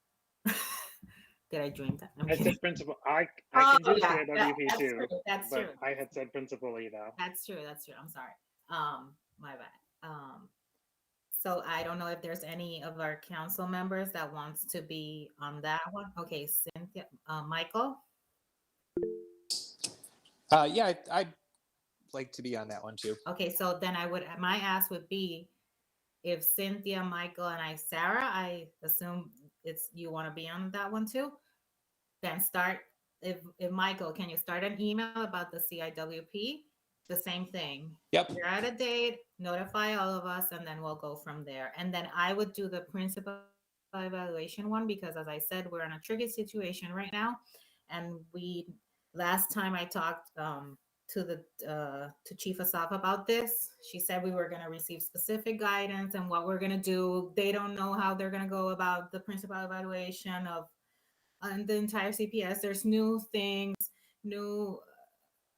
Did I dream that? I said principal. I can do yeah, CIWP that's too, true. That's but true. I had said principal though. That's true. That's true. I'm sorry. My bad. So I don't know if there's any of our council members that wants to be on that one. Okay, Cynthia, Michael. Yeah, I'd like to be on that one too. Okay, so then my ask would be, if Cynthia, Michael, and Sarah, I assume it's you want to be on that one too. Then start. If Michael, can you start an email about the CIWP? The same thing. Yep. You're out of date. Notify all of us, and then we'll go from there. And then I would do the principal evaluation one because, as I said, we're in a tricky situation right now, and last time I talked to Chief Asaf about this, she said we were going to receive specific guidance and what we're going to do. They don't know how they're going to go about the principal evaluation of the entire CPS. There's new things,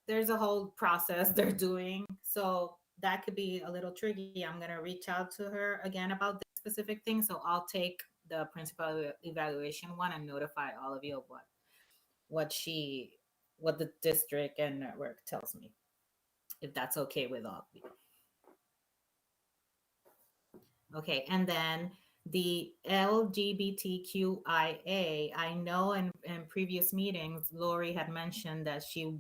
there's a whole process they're doing. So that could be a little tricky. I'm going to reach out to her again about this specific thing. So I'll take the principal evaluation one and notify all of you of what the district and network tells me, if that's okay with all of you. Okay, and then the LGBTQIA, I know in previous meetings, Lori had mentioned that she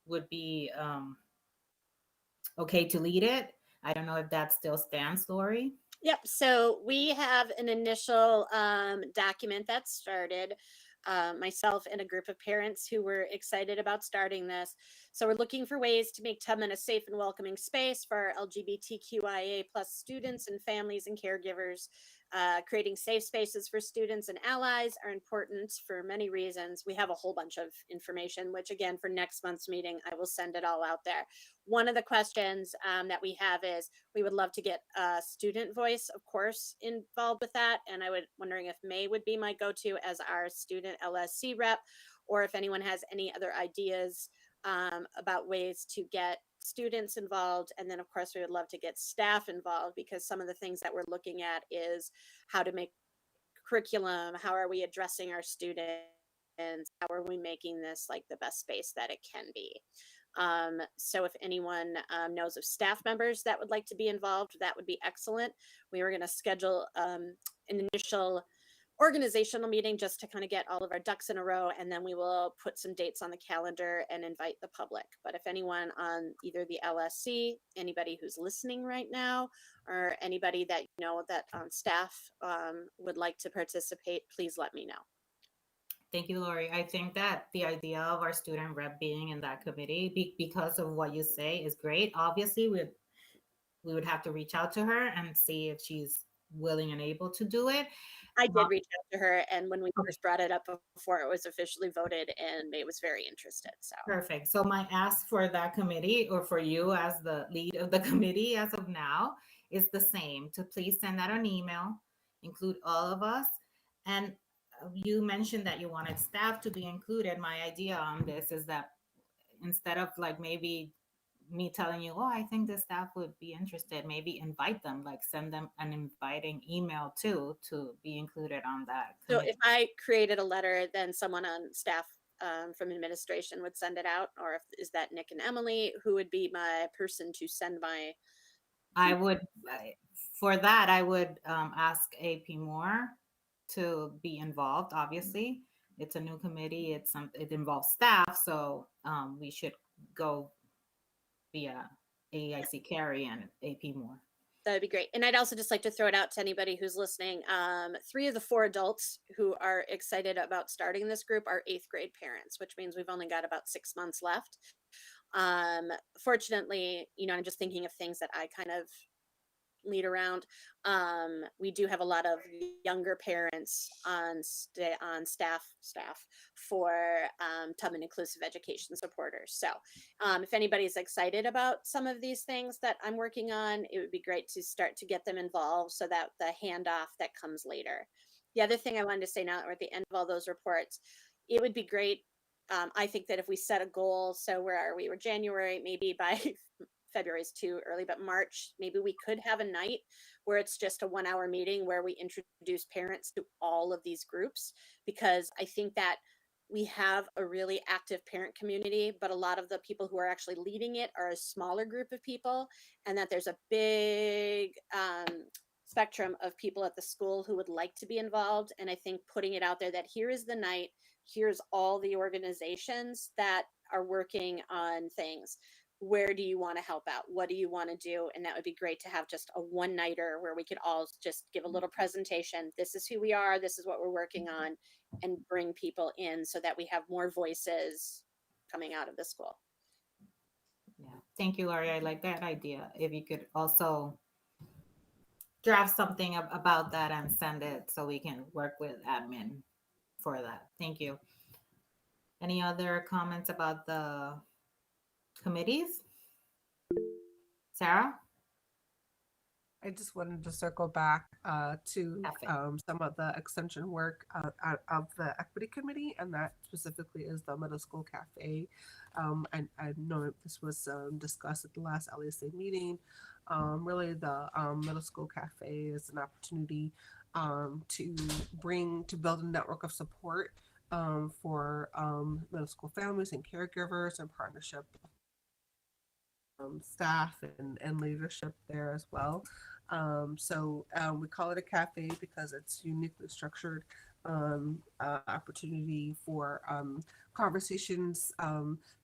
would be okay to lead it. I don't know if that still stands, Lori. Yep. So we have an initial document that started. Myself and a group of parents who were excited about starting this. So we're looking for ways to make Tubman a safe and welcoming space for our LGBTQIA plus students and families and caregivers. Creating safe spaces for students and allies are important for many reasons. We have a whole bunch of information, which again, for next month's meeting, I will send it all out there. One of the questions that we have is, we would love to get a student voice, of course, involved with that. And I would wondering if May would be my go-to as our student LSC rep, or if anyone has any other ideas about ways to get students involved. And then of course we would love to get staff involved, because some of the things that we're looking at is how to make curriculum, how are we addressing our students, how are we making this like the best space that it can be. So if anyone knows of staff members that would like to be involved, that would be excellent. We were going to schedule an initial organizational meeting just to kind of get all of our ducks in a row, and then we will put some dates on the calendar and invite the public. But if anyone on either the LSC, anybody who's listening right now, or anybody that you know that on staff would like to participate, please let me know. Thank you, Lori. I think that the idea of our student rep being in that committee, because of what you say, is great. Obviously, we would have to reach out to her and see if she's willing and able to do it. I did reach out to her, and when we first brought it up before it was officially voted, and May was very interested. So perfect. So my ask for that committee, or for you as the lead of the committee as of now, is the same: to please send out an email, include all of us. And you mentioned that you wanted staff to be included. My idea on this is that instead of like maybe me telling you, oh, I think the staff would be interested, maybe invite them, like send them an inviting email too, to be included on that committee. So if I created a letter, then someone on staff from administration would send it out, or is that Nick and Emily? Who would be my person to send my I would, for that, I would ask AP Moore to be involved. Obviously, it's a new committee. It involves staff, so we should go via AIC Carrie and AP Moore. That would be great. And I'd also just like to throw it out to anybody who's listening. 3 of the 4 adults who are excited about starting this group are 8th grade parents, which means we've only got about 6 months left. Fortunately, I'm just thinking of things that I kind of lead around. We do have a lot of younger parents on staff for Tubman Inclusive Education Supporters. So if anybody's excited about some of these things that I'm working on, it would be great to start to get them involved so that the handoff that comes later. The other thing I wanted to say now that we're at the end of all those reports, it would be great. I think that if we set a goal, so where are we? We're January, maybe by February is too early, but March, maybe we could have a night where it's just a 1-hour meeting where we introduce parents to all of these groups, because I think that we have a really active parent community, but a lot of the people who are actually leading it are a smaller group of people, and that there's a big spectrum of people at the school who would like to be involved. And I think putting it out there that here is the night, here's all the organizations that are working on things. Where do you want to help out? What do you want to do? And that would be great to have just a one-nighter where we could all just give a little presentation. This is who we are. This is what we're working on, and bring people in so that we have more voices coming out of the school. Yeah. Thank you, Laurie. I like that idea. If you could also draft something about that and send it so we can work with admin for that. Thank you. Any other comments about the committees? Sarah? I just wanted to circle back to some of the extension work of the equity committee, and that specifically is the middle school cafe. And I know this was discussed at the last LSC meeting. Really, the middle school cafe is an opportunity to build a network of support for middle school families and caregivers, in partnership staff and leadership there as well. We call it a cafe because it's uniquely structured opportunity for conversations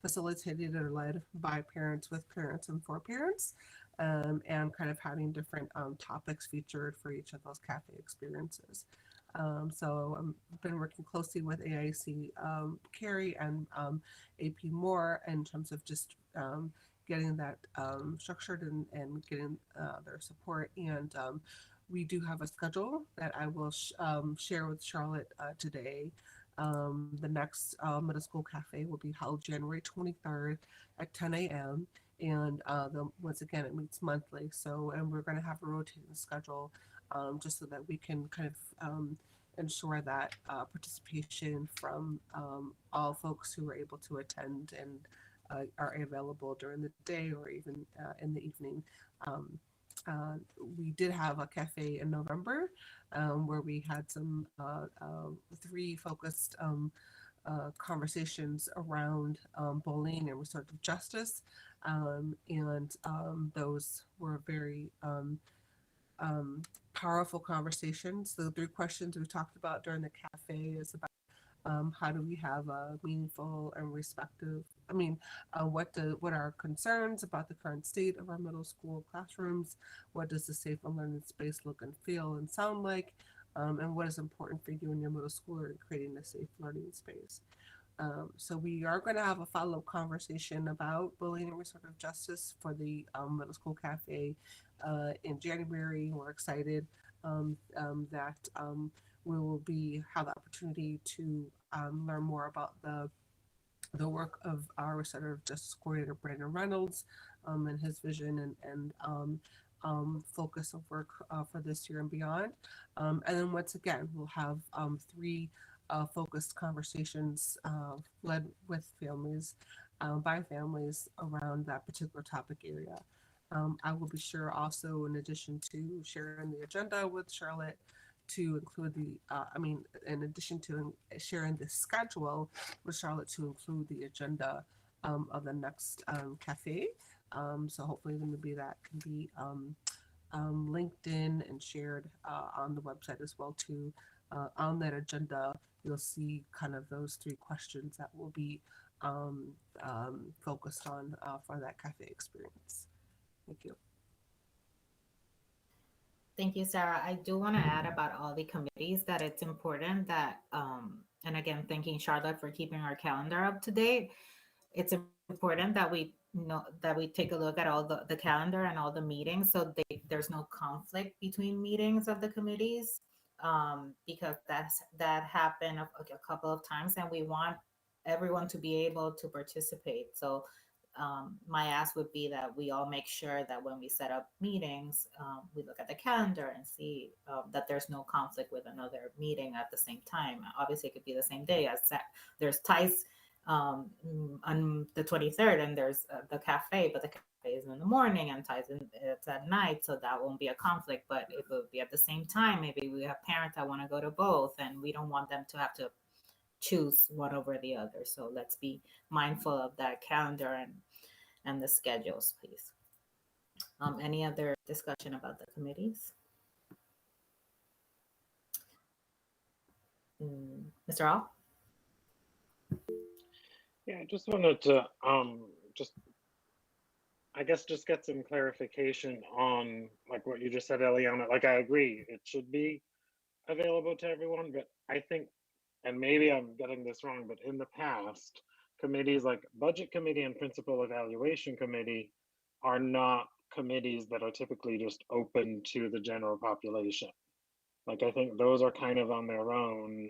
facilitated or led by parents, with parents, and for parents, and kind of having different topics featured for each of those cafe experiences. I've been working closely with AIC Carrie and AP Moore in terms of just getting that structured and getting their support. And we do have a schedule that I will share with Charlotte today. The next middle school cafe will be held January 23rd at 10 a.m. And once again, it meets monthly. And we're going to have a rotating schedule just so that we can kind of ensure that participation from all folks who are able to attend and are available during the day or even in the evening. We did have a cafe in November where we had some 3 focused conversations around bullying and restorative justice. Those were very powerful conversations. The 3 questions we talked about during the cafe is about how do we have a meaningful and what are our concerns about the current state of our middle school classrooms? What does the safe and learning space look and feel and sound like? And what is important for you and your middle schooler in creating a safe learning space? So we are going to have a follow-up conversation about bullying and restorative justice for the middle school cafe in January. We're excited that we will have the opportunity to learn more about the work of our restorative justice coordinator Brandon Reynolds and his vision and focus of work for this year and beyond. And then once again, we'll have 3 focused conversations led with families, by families around that particular topic area. I will be sure also, in addition to sharing the agenda with Charlotte, to include in addition to sharing the schedule with Charlotte, to include the agenda of the next cafe So hopefully maybe that can be linked in and shared on the website as well too. On that agenda, you'll see kind of those 3 questions that will be focused on for that cafe experience. Thank you. Thank you, Sarah. I do want to add about all the committees that it's important that, and again, thanking Charlotte for keeping our calendar up to date. It's important that we know that we take a look at all the calendar and all the meetings so there's no conflict between meetings of the committees, because that happened a couple of times and we want everyone to be able to participate. So my ask would be that we all make sure that when we set up meetings, we look at the calendar and see that there's no conflict with another meeting at the same time. Obviously, it could be the same day as there's ties on the 23rd and there's the cafe, but the cafe is in the morning and ties in it's at night, so that won't be a conflict. But if it would be at the same time, maybe we have parents that want to go to both and we don't want them to have to choose one over the other. So let's be mindful of that calendar and the schedules, please. Any other discussion about the committees? Mr. All? Yeah, I just wanted to just I guess just get some clarification on like what you just said, Eliana. Like I agree, it should be available to everyone, but I think, and maybe I'm getting this wrong, but in the past, committees like Budget Committee and Principal Evaluation Committee are not committees that are typically just open to the general population. Like I think those are kind of on their own,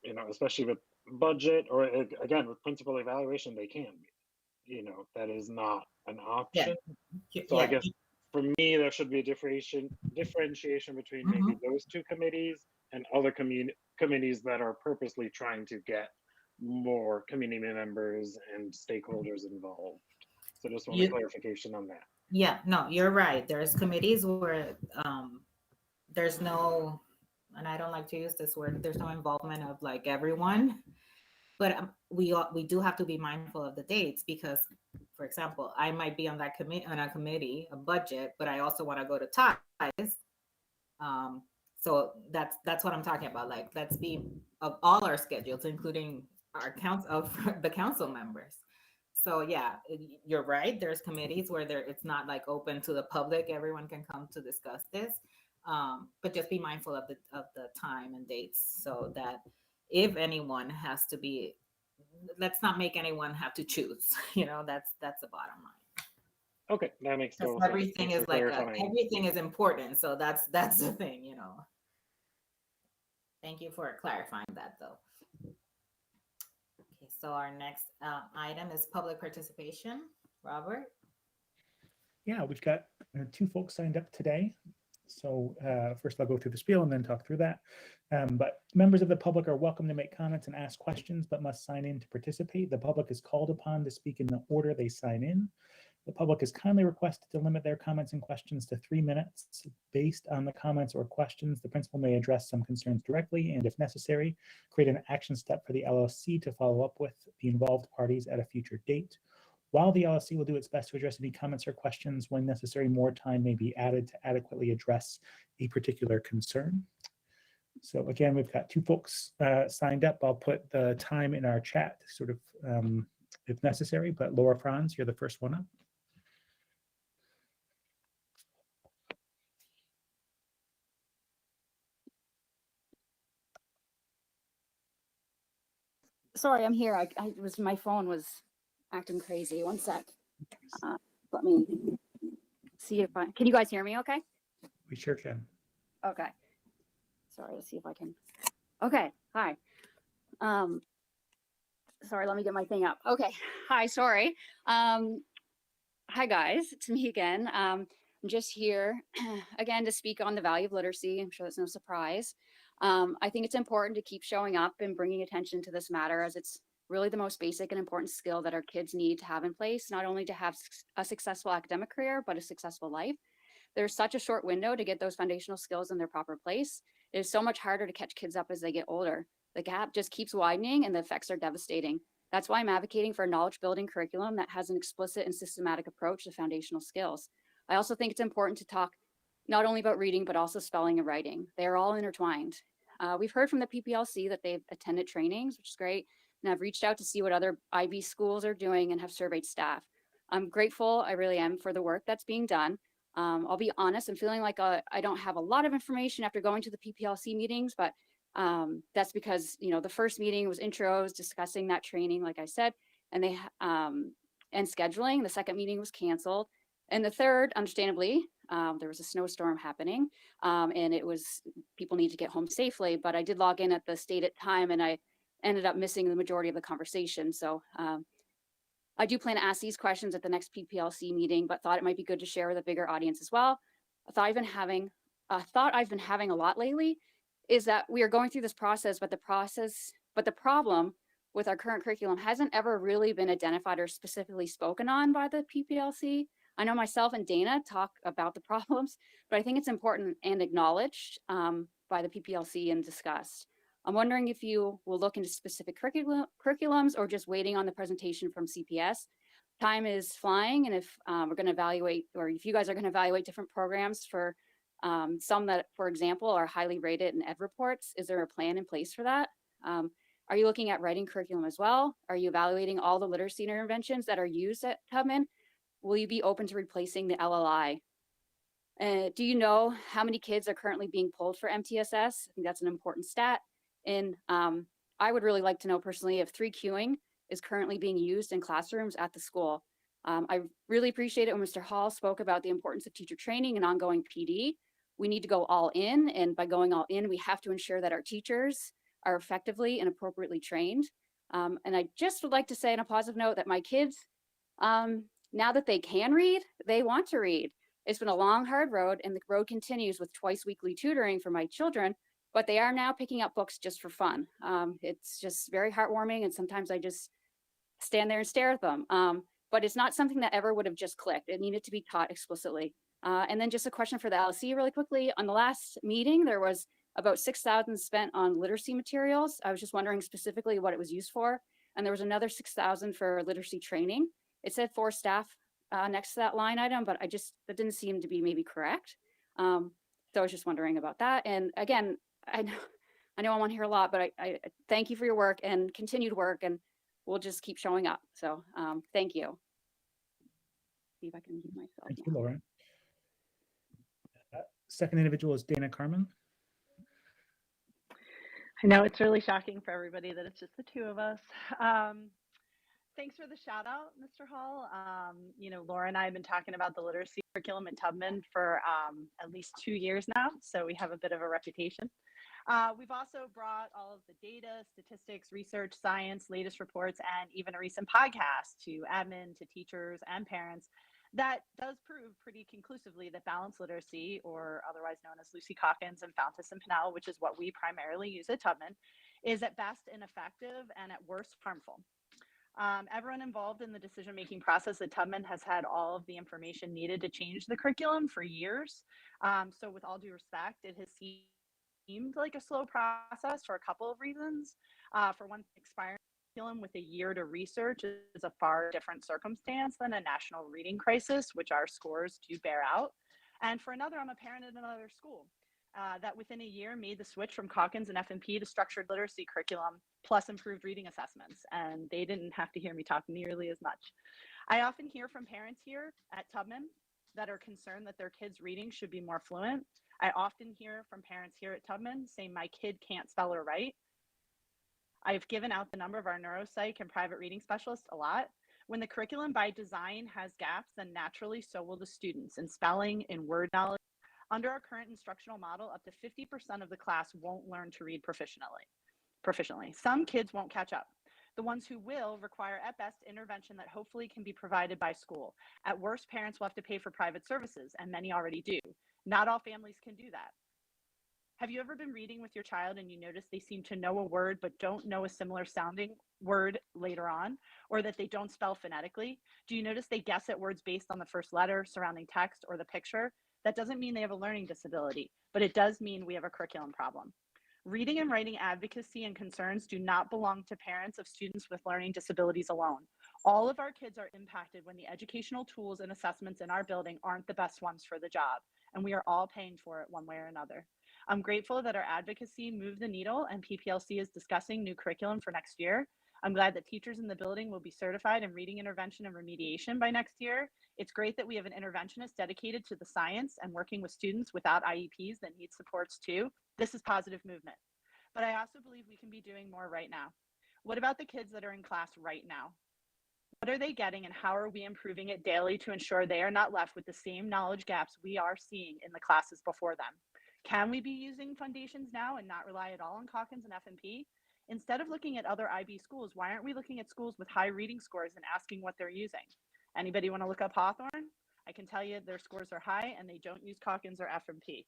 you know, especially with budget or again with principal evaluation, they can be, you know, that is not an option. So I guess for me, there should be a differentiation between maybe those 2 committees and other committees that are purposely trying to get more community members and stakeholders involved. So just want a clarification on that. Yeah, no, you're right. There's committees where there's no, and I don't like to use this word, there's no involvement of like everyone. But we do have to be mindful of the dates because, for example, I might be on that committee, a budget, but I also want to go to ties. So that's what I'm talking about. Like, let's be of all our schedules, including our the council members. So yeah, you're right. There's committees where it's not like open to the public. Everyone can come to discuss this, but just be mindful of the time and dates so that if anyone has to be, let's not make anyone have to choose. You know, that's the bottom line. Okay, that makes total sense. Everything is like everything is important. So that's the thing, you know. Thank you for clarifying that, though. Okay, so our next item is public participation. Robert? Yeah, we've got 2 folks signed up today. So first I'll go through the spiel and then talk through that. But members of the public are welcome to make comments and ask questions, but must sign in to participate. The public is called upon to speak in the order they sign in. The public is kindly requested to limit their comments and questions to 3 minutes. Based on the comments or questions, the principal may address some concerns directly and, if necessary, create an action step for the LSC to follow up with the involved parties at a future date. While the LSC will do its best to address any comments or questions, when necessary, more time may be added to adequately address a particular concern. So again, we've got 2 folks signed up. I'll put the time in our chat sort of if necessary, but Laura Franz, you're the first one up. Sorry, I'm here. My phone was acting crazy. One sec. Let me see if can you guys hear me okay? We sure can. Okay. Sorry, let's see if I can. Okay, hi. Sorry, let me get my thing up. Okay, hi, sorry. Hi guys, it's me again. I'm just here again to speak on the value of literacy. I'm sure that's no surprise. I think it's important to keep showing up and bringing attention to this matter, as it's really the most basic and important skill that our kids need to have in place, not only to have a successful academic career, but a successful life. There's such a short window to get those foundational skills in their proper place. It is so much harder to catch kids up as they get older. The gap just keeps widening and the effects are devastating. That's why I'm advocating for a knowledge building curriculum that has an explicit and systematic approach to foundational skills. I also think it's important to talk not only about reading, but also spelling and writing. They are all intertwined. We've heard from the PPLC that they've attended trainings, which is great, and I've reached out to see what other IB schools are doing and have surveyed staff. I'm grateful, I really am, for the work that's being done. I'll be honest, I'm feeling like I don't have a lot of information after going to the PPLC meetings, but that's because, you know, the first meeting was intros discussing that training, like I said, and and scheduling. The second meeting was canceled. And the third, understandably, there was a snowstorm happening, and it was, people need to get home safely, but I did log in at the stated time and I ended up missing the majority of the conversation. So I do plan to ask these questions at the next PPLC meeting, but thought it might be good to share with a bigger audience as well. A thought I've been having a lot lately is that we are going through this process, but the problem with our current curriculum hasn't ever really been identified or specifically spoken on by the PPLC. I know myself and Dana talk about the problems, but I think it's important and acknowledged by the PPLC and discussed. I'm wondering if you will look into specific curriculums or just waiting on the presentation from CPS. Time is flying, and if we're going to evaluate, or if you guys are going to evaluate different programs for some that, for example, are highly rated in ed reports, is there a plan in place for that? Are you looking at writing curriculum as well? Are you evaluating all the literacy interventions that are used at Tubman? Will you be open to replacing the LLI? Do you know how many kids are currently being pulled for MTSS? I think that's an important stat. And I would really like to know personally if 3Qing is currently being used in classrooms at the school. I really appreciate it when Mr. Hall spoke about the importance of teacher training and ongoing PD. We need to go all in, and by going all in, we have to ensure that our teachers are effectively and appropriately trained. And I just would like to say on a positive note that my kids, now that they can read, they want to read. It's been a long, hard road, and the road continues with twice weekly tutoring for my children, but they are now picking up books just for fun. It's just very heartwarming, and sometimes I just stand there and stare at them. But it's not something that ever would have just clicked. It needed to be taught explicitly. And then just a question for the LSC really quickly. On the last meeting, there was about $6,000 spent on literacy materials. I was just wondering specifically what it was used for. And there was another $6,000 for literacy training. It said 4 staff next to that line item, but that didn't seem to be maybe correct. So I was just wondering about that. And again, I know I'm on here a lot, but I thank you for your work and continued work, and we'll just keep showing up. So thank you. See if I can mute myself. Thank you, Laura. Second individual is Dana Carmen. I know it's really shocking for everybody that it's just the two of us. Thanks for the shout out, Mr. Hall. You know, Laura and I have been talking about the literacy curriculum at Tubman for at least 2 years now, so we have a bit of a reputation. We've also brought all of the data, statistics, research, science, latest reports, and even a recent podcast to admin, to teachers, and parents that does prove pretty conclusively that balanced literacy, or otherwise known as Lucy Calkins and Fountas and Pinnell, which is what we primarily use at Tubman, is at best ineffective and at worst harmful. Everyone involved in the decision-making process at Tubman has had all of the information needed to change the curriculum for years. So with all due respect, it has seemed like a slow process for a couple of reasons. For one, expiring curriculum with a year to research is a far different circumstance than a national reading crisis, which our scores do bear out. And for another, I'm a parent at another school that within a year made the switch from Calkins and F&P to structured literacy curriculum plus improved reading assessments, and they didn't have to hear me talk nearly as much. I often hear from parents here at Tubman that are concerned that their kids' reading should be more fluent. I often hear from parents here at Tubman saying my kid can't spell or write. I've given out the number of our neuropsych and private reading specialists a lot. When the curriculum by design has gaps, then naturally so will the students in spelling, in word knowledge. Under our current instructional model, up to 50% of the class won't learn to read proficiently. Some kids won't catch up. The ones who will require at best intervention that hopefully can be provided by school. At worst, parents will have to pay for private services, and many already do. Not all families can do that. Have you ever been reading with your child and you notice they seem to know a word but don't know a similar sounding word later on, or that they don't spell phonetically? Do you notice they guess at words based on the first letter, surrounding text, or the picture? That doesn't mean they have a learning disability, but it does mean we have a curriculum problem. Reading and writing advocacy and concerns do not belong to parents of students with learning disabilities alone. All of our kids are impacted when the educational tools and assessments in our building aren't the best ones for the job, and we are all paying for it one way or another. I'm grateful that our advocacy moved the needle and PPLC is discussing new curriculum for next year. I'm glad that teachers in the building will be certified in reading intervention and remediation by next year. It's great that we have an interventionist dedicated to the science and working with students without IEPs that need supports too. This is positive movement. But I also believe we can be doing more right now. What about the kids that are in class right now? What are they getting and how are we improving it daily to ensure they are not left with the same knowledge gaps we are seeing in the classes before them? Can we be using foundations now and not rely at all on Calkins and FMP? Instead of looking at other IB schools, why aren't we looking at schools with high reading scores and asking what they're using? Anybody want to look up Hawthorne? I can tell you their scores are high and they don't use Calkins or FMP.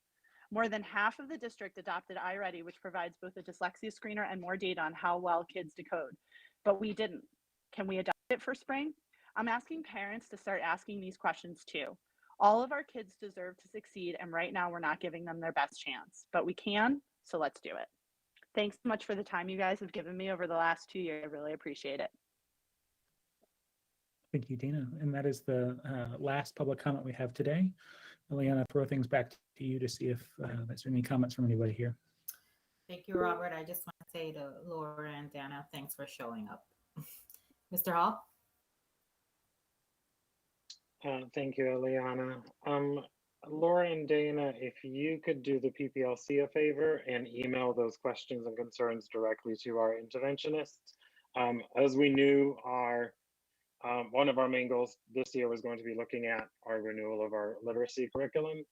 More than half of the district adopted iReady, which provides both a dyslexia screener and more data on how well kids decode. But we didn't. Can we adopt it for spring? I'm asking parents to start asking these questions too. All of our kids deserve to succeed, and right now we're not giving them their best chance. But we can, so let's do it. Thanks so much for the time you guys have given me over the last 2 years. I really appreciate it. Thank you, Dina. And that is the last public comment we have today. Eliana, throw things back to you to see if there's any comments from anybody here. Thank you, Robert. I just want to say to Laura and Dana, thanks for showing up. Mr. Hall? Thank you, Eliana. Laura and Dana, if you could do the PPLC a favor and email those questions and concerns directly to our interventionists. As we knew, one of our main goals this year was going to be looking at our renewal of our literacy curriculum.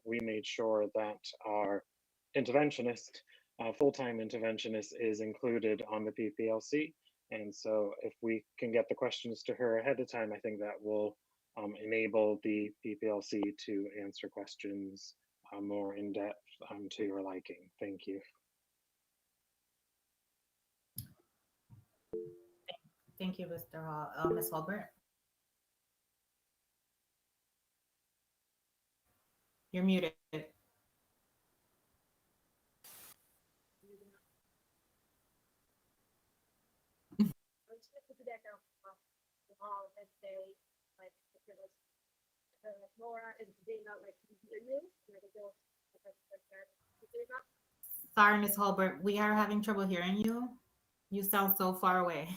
We made sure that our interventionist, full-time interventionist, is included on the PPLC. And so if we can get the questions to her ahead of time, I think that will enable the PPLC to answer questions more in depth to your liking. Thank you. Thank you, Mr. Hall. Ms. Holbert? You're muted. Sorry, Ms. Holbert, we are having trouble hearing you. You sound so far away.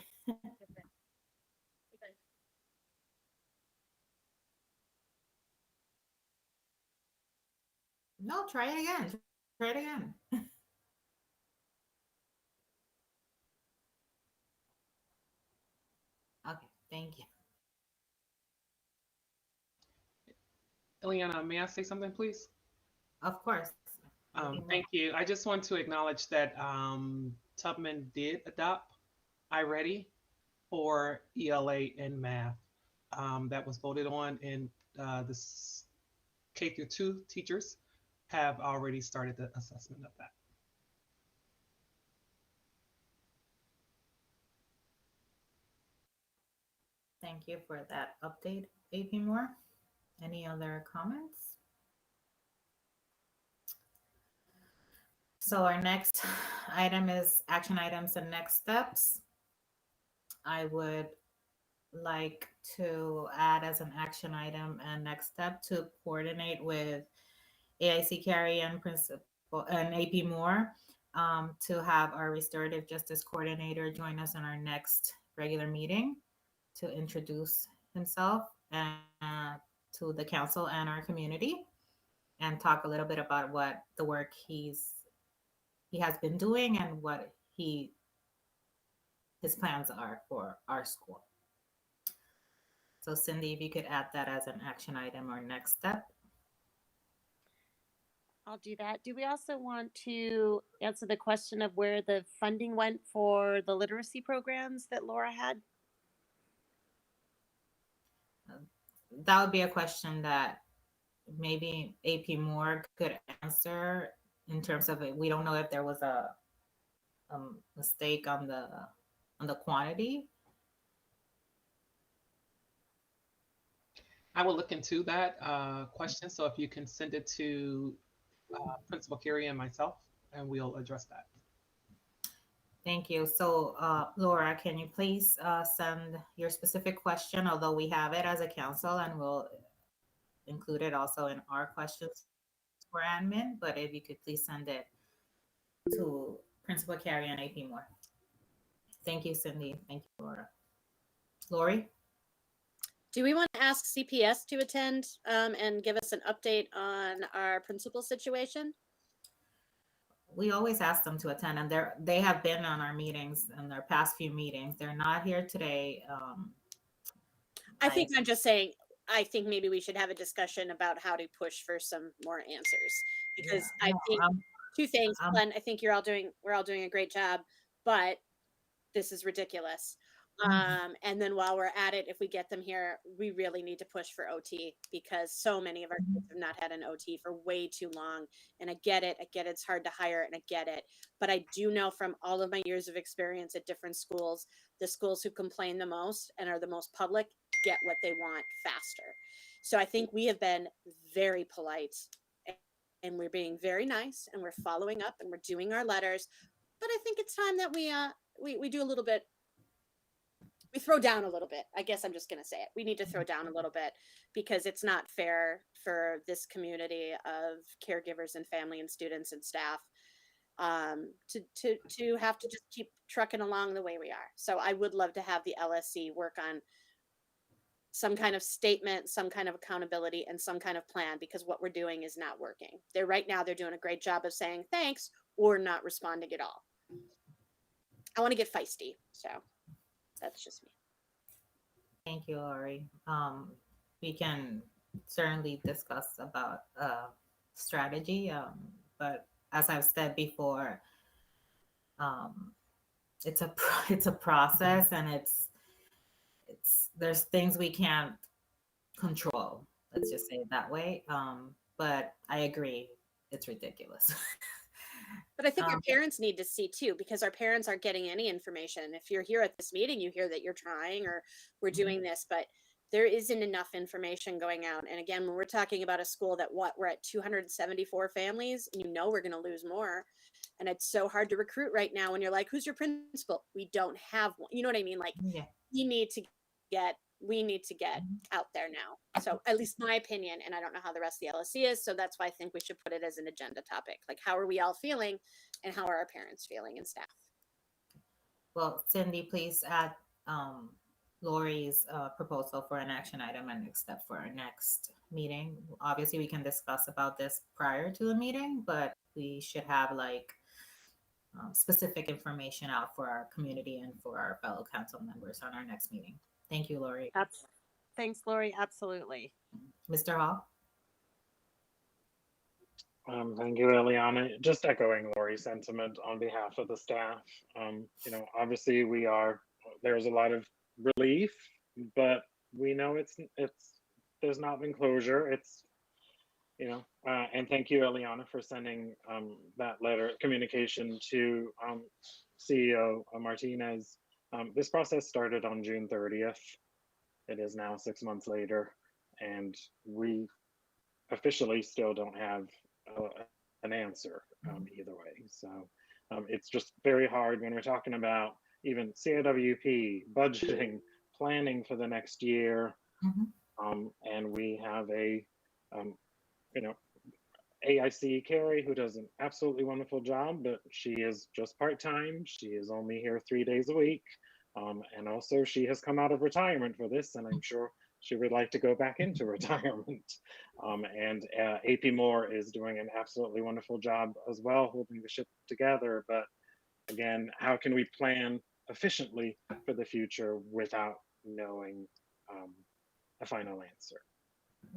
No, try it again. Try it again. Okay, thank you. Eliana, may I say something, please? Of course. Thank you. I just want to acknowledge that Tubman did adopt iReady for ELA and math. That was voted on, and the K through 2 teachers have already started the assessment of that. Thank you for that update, AP Moore. Any other comments? So our next item is action items and next steps. I would like to add as an action item and next step to coordinate with AIC Carey and Principal and AP Moore to have our restorative justice coordinator join us in our next regular meeting to introduce himself and to the council and our community and talk a little bit about what the work he has been doing and what his plans are for our school. So Cindy, if you could add that as an action item or next step. I'll do that. Do we also want to answer the question of where the funding went for the literacy programs that Laura had? That would be a question that maybe AP Moore could answer in terms of it. We don't know if there was a mistake on the quantity. I will look into that question. So if you can send it to Principal Carey and myself, and we'll address that. Thank you. So, Laura, can you please send your specific question, although we have it as a council and we'll include it also in our questions for admin, but if you could please send it to Principal Carey and AP Moore. Thank you, Cindy. Thank you, Laura. Lori? Do we want to ask CPS to attend and give us an update on our principal situation? We always ask them to attend, and they have been on our meetings in their past few meetings. They're not here today. I think I'm just saying, I think maybe we should have a discussion about how to push for some more answers, because I think two things. One, I think we're all doing a great job, but this is ridiculous. And then while we're at it, if we get them here, we really need to push for OT, because so many of our kids have not had an OT for way too long. And I get it. It's hard to hire, and I get it. But I do know from all of my years of experience at different schools, the schools who complain the most and are the most public get what they want faster. So I think we have been very polite, and we're being very nice, and we're following up, and we're doing our letters. But I think it's time that we do a little bit. We throw down a little bit. I guess I'm just going to say it. We need to throw down a little bit, because it's not fair for this community of caregivers and family and students and staff to have to just keep trucking along the way we are. So I would love to have the LSC work on some kind of statement, some kind of accountability, and some kind of plan, because what we're doing is not working. Right now they're doing a great job of saying thanks or not responding at all. I want to get feisty, so that's just me. Thank you, Lori. We can certainly discuss about strategy, but as I've said before, it's a process, and there's things we can't control. Let's just say it that way. But I agree, it's ridiculous. But I think our parents need to see too, because our parents aren't getting any information. If you're here at this meeting, you hear that you're trying or we're doing this, but there isn't enough information going out. And again, when we're talking about a school that we're at 274 families, and we're going to lose more. And it's so hard to recruit right now when you're like, who's your principal? We don't have one. You know what I mean? Like, we need to get out there now. So at least my opinion, and I don't know how the rest of the LSC is. So that's why I think we should put it as an agenda topic. Like, how are we all feeling, and how are our parents feeling and staff? Well, Cindy, please add Lori's proposal for an action item and next step for our next meeting. Obviously, we can discuss about this prior to the meeting, but we should have specific information out for our community and for our fellow council members on our next meeting. Thank you, Lori. Thanks, Lori. Absolutely. Mr. Hall? Thank you, Eliana. Just echoing Lori's sentiment on behalf of the staff. Obviously there's a lot of relief, but we know there's not been closure. And thank you, Eliana, for sending that communication to CEO Martinez. This process started on June 30th. It is now 6 months later, and we officially still don't have an answer either way. So it's just very hard when we're talking about even CIWP, budgeting, planning for the next year. And we have AIC Carrie, who does an absolutely wonderful job, but she is just part-time. She is only here 3 days a week. And also she has come out of retirement for this, and I'm sure she would like to go back into retirement. And AP Moore is doing an absolutely wonderful job as well, holding the ship together. But again, how can we plan efficiently for the future without knowing a final answer?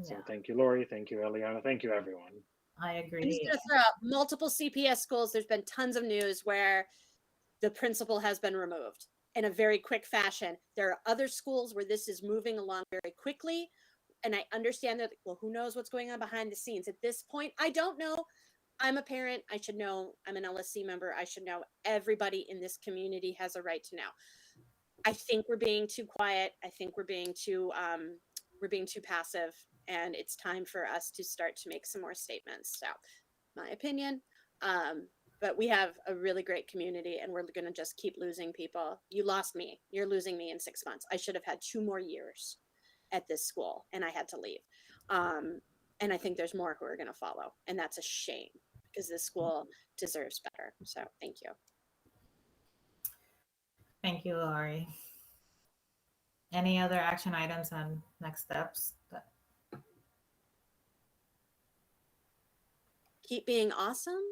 So thank you, Lori. Thank you, Eliana. Thank you, everyone. I agree. I'm just going to throw out multiple CPS schools. There's been tons of news where the principal has been removed in a very quick fashion. There are other schools where this is moving along very quickly. And I understand that, well, who knows what's going on behind the scenes at this point? I don't know. I'm a parent. I should know. I'm an LSC member. I should know. Everybody in this community has a right to know. I think we're being too quiet. I think we're being too passive, and it's time for us to start to make some more statements. So my opinion, but we have a really great community, and we're going to just keep losing people. You lost me. You're losing me in 6 months. I should have had 2 more years at this school, and I had to leave. And I think there's more who are going to follow, and that's a shame because this school deserves better. So thank you. Thank you, Lori. Any other action items on next steps? Keep being awesome.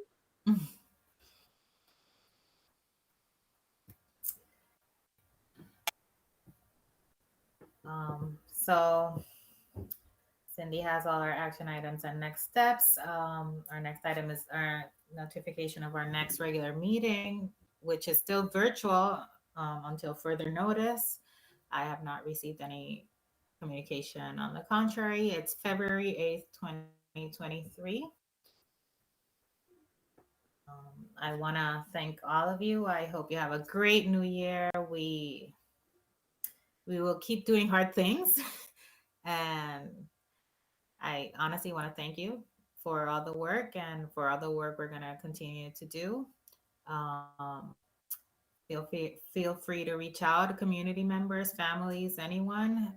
So Cindy has all our action items and next steps. Our next item is our notification of our next regular meeting, which is still virtual until further notice. I have not received any communication on the contrary. It's February 8th, 2023. I want to thank all of you. I hope you have a great new year. We will keep doing hard things. And I honestly want to thank you for all the work and for all the work we're going to continue to do. Feel free to reach out to community members, families, anyone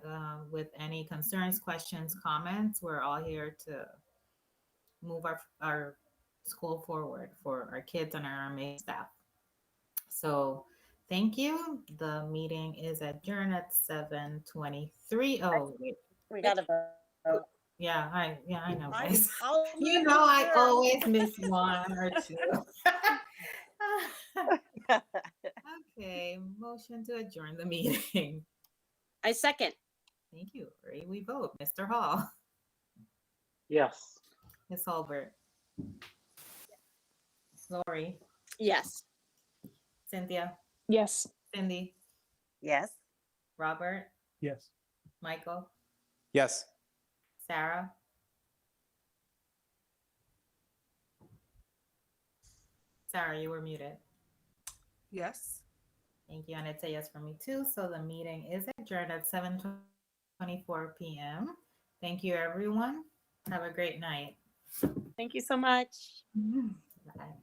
with any concerns, questions, comments. We're all here to move our school forward for our kids and our amazing staff. So thank you. The meeting is adjourned at 7:23. Oh, wait. We got to vote. Yeah, I know, guys. I'll You know, I always miss one or two. Okay, motion to adjourn the meeting. I second. Thank you. Ready? We vote. Mr. Hall. Yes. Ms. Hulbert. Lori. Yes. Cynthia. Yes. Cindy. Yes. Robert. Yes. Michael. Yes. Sarah. Sarah, you were muted. Yes. Thank you. And it's a yes for me too. So the meeting is adjourned at 7:24 p.m. Thank you, everyone. Have a great night. Thank you so much. Bye.